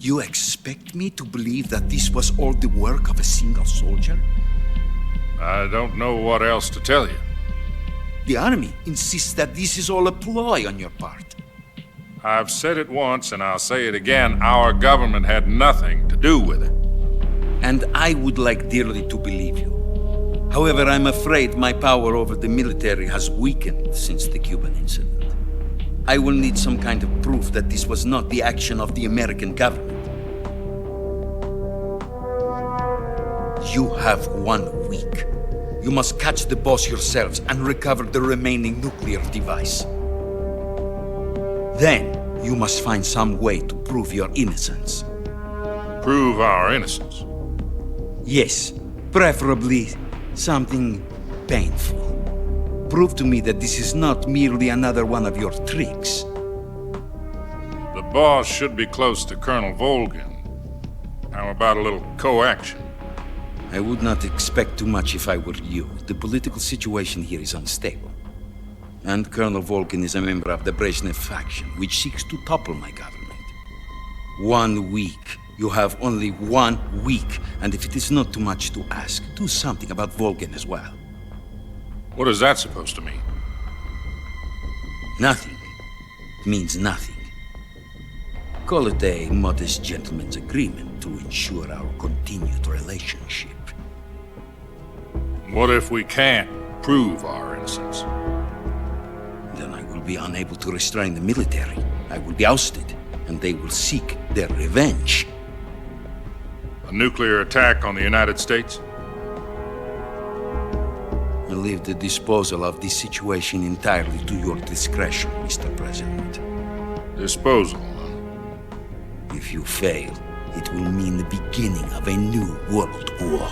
You expect me to believe that this was all the work of a single soldier? I don't know what else to tell you. The army insists that this is all a ploy on your part. I've said it once and I'll say it again. Our government had nothing to do with it. And I would like dearly to believe you. However, I'm afraid my power over the military has weakened since the Cuban incident. I will need some kind of proof that this was not the action of the American government. You have 1 week. You must catch the Boss yourselves and recover the remaining nuclear device. Then, you must find some way to prove your innocence. Prove our innocence? Yes. Preferably something painful. Prove to me that this is not merely another one of your tricks. The boss should be close to Colonel Volgin. How about a little co-action? I would not expect too much if I were you. The political situation here is unstable. And Colonel Volgin is a member of the Brezhnev faction, which seeks to topple my government. 1 week. You have only 1 week, and if it is not too much to ask, do something about Volgin as well. What is that supposed to mean? Nothing. It means nothing. Call it a modest gentleman's agreement to ensure our continued relationship. What if we can't prove our innocence? Then I will be unable to restrain the military. I will be ousted, and they will seek their revenge. A nuclear attack on the United States? I leave the disposal of this situation entirely to your discretion, Mr. President. Disposal? If you fail, it will mean the beginning of a new world war.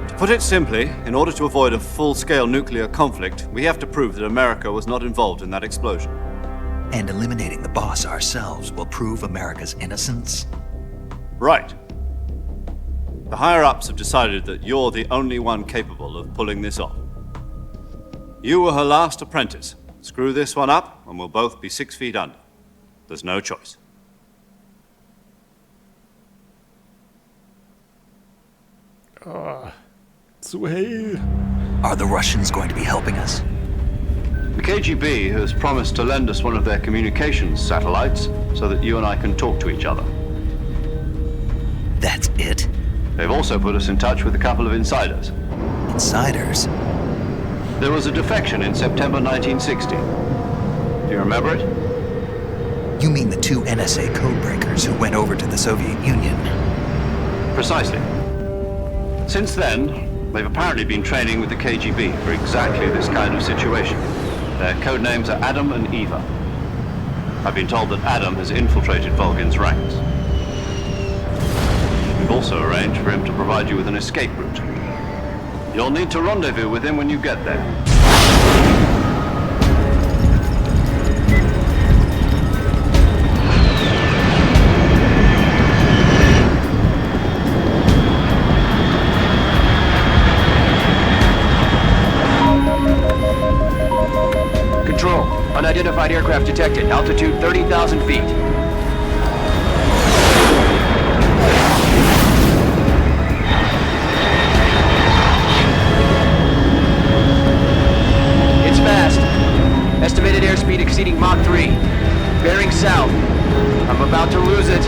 To put it simply, in order to avoid a full-scale nuclear conflict, we have to prove that America was not involved in that explosion. And eliminating the boss ourselves will prove America's innocence? Right. The higher-ups have decided that you're the only one capable of pulling this off. You were her last apprentice. Screw this one up, and we'll both be 6 feet under. There's no choice. Zu hell. Are the Russians going to be helping us? The KGB has promised to lend us one of their communications satellites so that you and I can talk to each other. That's it? They've also put us in touch with a couple of insiders. Insiders? There was a defection in September 1960. Do you remember it? You mean the 2 NSA codebreakers who went over to the Soviet Union? Precisely. Since then, they've apparently been training with the KGB for exactly this kind of situation. Their code names are Adam and Eva. I've been told that Adam has infiltrated Volgin's ranks. We've also arranged for him to provide you with an escape route. You'll need to rendezvous with him when you get there. Control. Unidentified aircraft detected. Altitude 30,000 feet. It's fast. Estimated airspeed exceeding Mach 3. Bearing south. I'm about to lose it.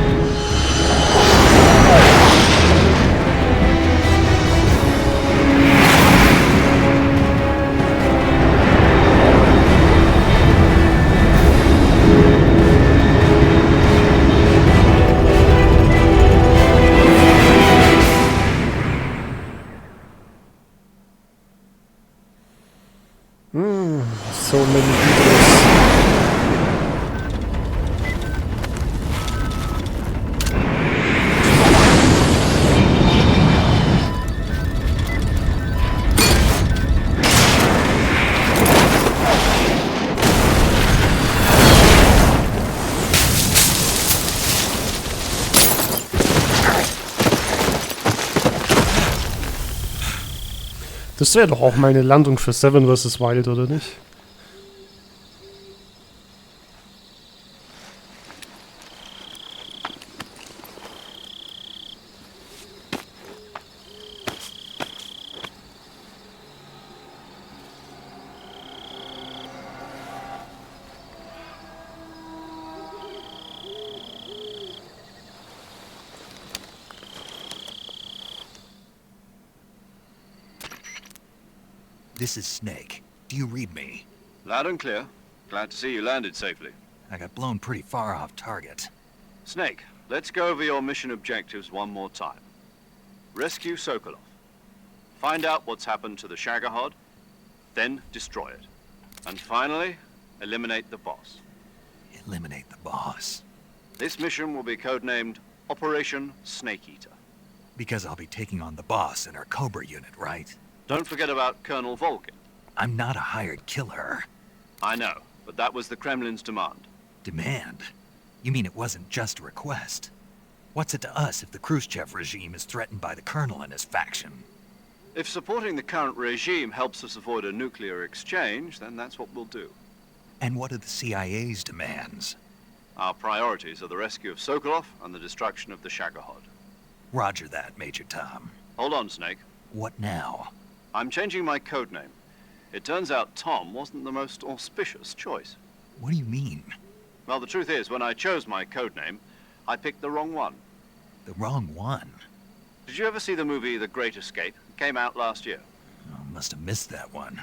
So many videos. Das wäre doch auch meine Landung für Seven vs. Wild, oder nicht? This is Snake. Do you read me? Loud and clear. Glad to see you landed safely. I got blown pretty far off target. Snake, let's go over your mission objectives one more time. Rescue Sokolov. Find out what's happened to the Shagohod, then destroy it. And finally, eliminate the boss. Eliminate the boss. This mission will be codenamed Operation Snake Eater. Because I'll be taking on the boss in our Cobra unit, right? Don't forget about Colonel Volkin. I'm not a hired killer. I know, but that was the Kremlin's demand. Demand? You mean it wasn't just a request? What's it to us if the Khrushchev regime is threatened by the Colonel and his faction? If supporting the current regime helps us avoid a nuclear exchange, then that's what we'll do. And what are the CIA's demands? Our priorities are the rescue of Sokolov and the destruction of the Shagohod. Roger that, Major Tom. Hold on, Snake. What now? I'm changing my code name. It turns out Tom wasn't the most auspicious choice. What do you mean? Well, the truth is, when I chose my code name, I picked the wrong one. The wrong one? Did you ever see the movie The Great Escape? It came out last year. Oh, must have missed that one.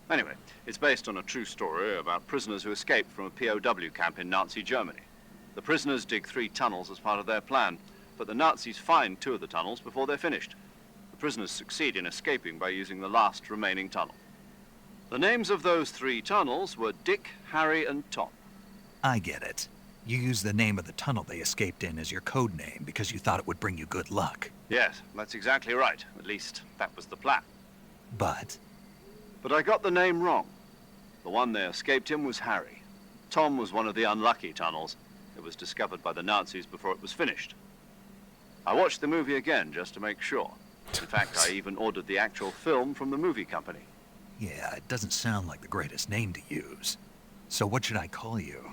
Anyway, it's based on a true story about prisoners who escaped from a POW camp in Nazi Germany. The prisoners dig 3 tunnels as part of their plan, but the Nazis find 2 of the tunnels before they're finished. The prisoners succeed in escaping by using the last remaining tunnel. The names of those 3 tunnels were Dick, Harry, and Tom. I get it. You used the name of the tunnel they escaped in as your code name because you thought it would bring you good luck. Yes, that's exactly right. At least, that was the plan. But I got the name wrong. The one they escaped in was Harry. Tom was one of the unlucky tunnels. It was discovered by the Nazis before it was finished. I watched the movie again just to make sure. In fact, I even ordered the actual film from the movie company. yeah, it doesn't sound like the greatest name to use. So what should I call you?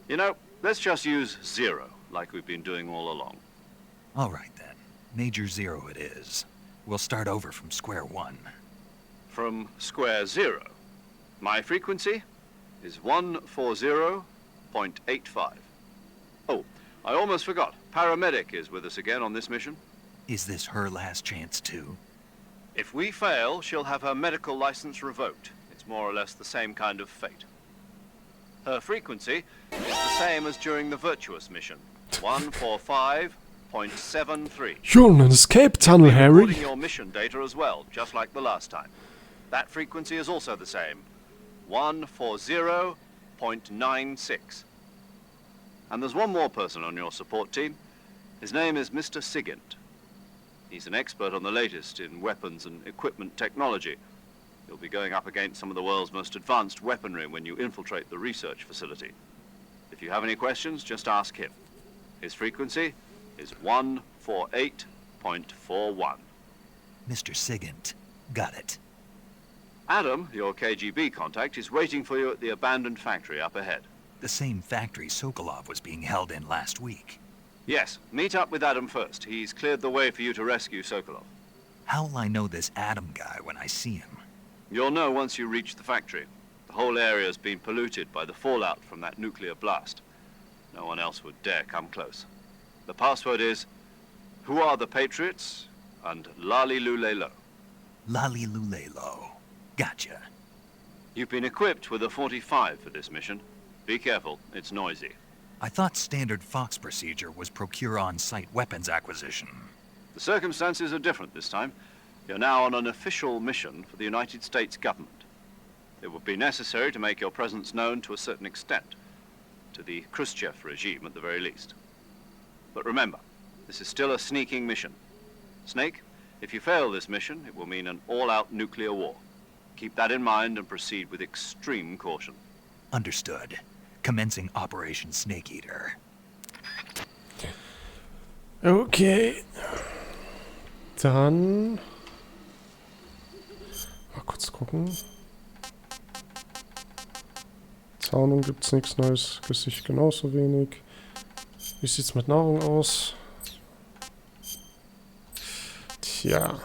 You know, let's just use Zero, like we've been doing all along. All right then. Major Zero it is. We'll start over from square one. From square zero. My frequency is 140.85. Oh, I almost forgot. Paramedic is with us again on this mission. Is this her last chance too? If we fail, she'll have her medical license revoked. It's more or less the same kind of fate. Her frequency is the same as during the Virtuous mission. 145.73. You're on an escape tunnel, Harry. Recording your mission data as well, just like the last time. That frequency is also the same. 140.96. And there's one more person on your support team. His name is Mr. Sigint. He's an expert on the latest in weapons and equipment technology. You'll be going up against some of the world's most advanced weaponry when you infiltrate the research facility. If you have any questions, just ask him. His frequency is 148.41. Mr. Sigint. Got it. Adam, your KGB contact, is waiting for you at the abandoned factory up ahead. The same factory Sokolov was being held in last week. Yes, meet up with Adam first. He's cleared the way for you to rescue Sokolov. How'll I know this Adam guy when I see him? You'll know once you reach the factory. The whole area's been polluted by the fallout from that nuclear blast. No one else would dare come close. The password is, "Who are the Patriots?" and "Lali Lulelo." Lali Lulelo. Gotcha. You've been equipped with a 45 for this mission. Be careful, it's noisy. I thought standard Fox procedure was procure on-site weapons acquisition. The circumstances are different this time. You're now on an official mission for the United States government. It would be necessary to make your presence known to a certain extent, to the Khrushchev regime at the very least. But remember, this is still a sneaking mission. Snake, if you fail this mission, it will mean an all-out nuclear war. Keep that in mind and proceed with extreme caution. Understood. Commencing Operation Snake Eater. Okay. Dann... Mal kurz gucken. Zaunung gibt's nichts Neues. Gesicht genauso wenig. Wie sieht's mit Nahrung aus? Tja.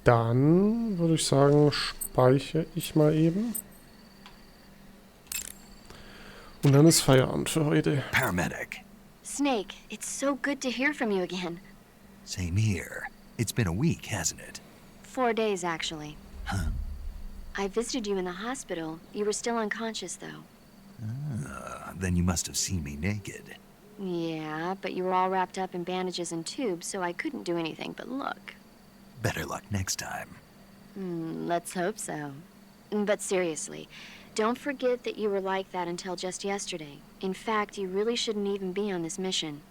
Dann würde ich sagen, speichere ich mal eben. Und dann ist Feierabend für heute. Paramedic. Snake, it's so good to hear from you again. Same here. It's been a week, hasn't it? 4 days, actually. Huh? I visited you in the hospital. You were still unconscious, though. Then you must have seen me naked. Yeah, but you were all wrapped up in bandages and tubes, so I couldn't do anything but look. Better luck next time. Let's hope so. But seriously, Don't forget that you were like that until just yesterday. In fact, you really shouldn't even be on this mission.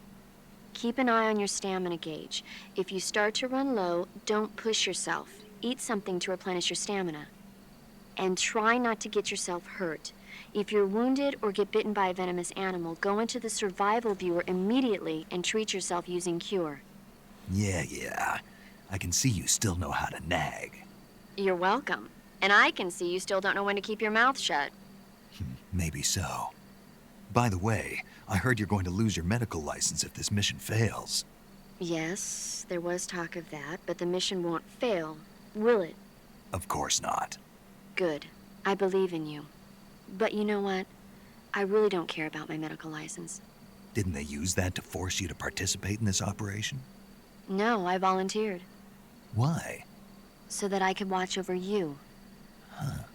Keep an eye on your stamina gauge. If you start to run low, don't push yourself. Eat something to replenish your stamina. And try not to get yourself hurt. If you're wounded or get bitten by a venomous animal, go into the survival viewer immediately and treat yourself using cure. Yeah. I can see you still know how to nag. You're welcome. And I can see you still don't know when to keep your mouth shut. Maybe so. By the way, I heard you're going to lose your medical license if this mission fails. Yes, there was talk of that, but the mission won't fail, will it? Of course not. Good. I believe in you. But you know what? I really don't care about my medical license. Didn't they use that to force you to participate in this operation? No, I volunteered. Why? So that I could watch over you. Huh.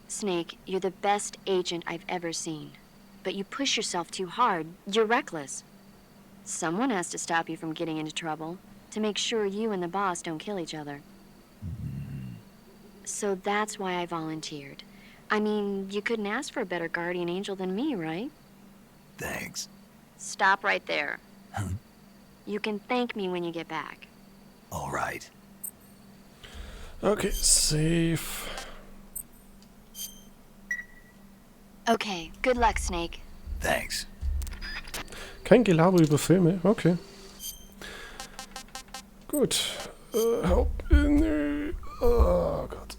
Snake, you're the best agent I've ever seen. But you push yourself too hard. You're reckless. Someone has to stop you from getting into trouble, to make sure you and the boss don't kill each other. So that's why I volunteered. I mean, you couldn't ask for a better guardian angel than me, right? Thanks. Stop right there. Huh? You can thank me when you get back. All right. Okay, save. Okay, good luck, Snake. Thanks. Kein Gelaber über Filme, okay. Gut. Hauptmenü. Oh Gott.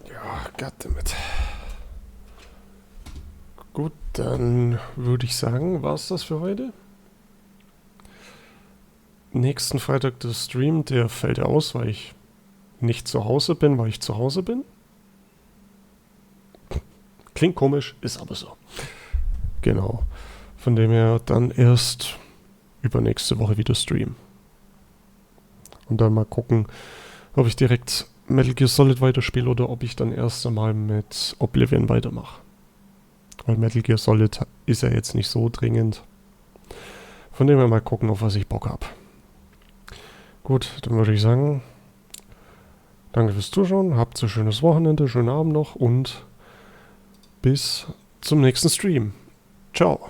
Ja, goddammit. Gut, dann würde ich sagen, war es das für heute. Nächsten Freitag der Stream, der fällt aus, weil ich nicht zu Hause bin, weil ich zu Hause bin. Klingt komisch, ist aber so. Genau. Von dem her dann erst übernächste Woche wieder streamen. Und dann mal gucken, ob ich direkt Metal Gear Solid weiterspiele oder ob ich dann erst einmal mit Oblivion weitermache. Weil Metal Gear Solid ist ja jetzt nicht so dringend. Von dem her mal gucken, auf was ich Bock habe. Gut, dann würde ich sagen, danke fürs Zuschauen, habt ein schönes Wochenende, schönen Abend noch und bis zum nächsten Stream. Ciao.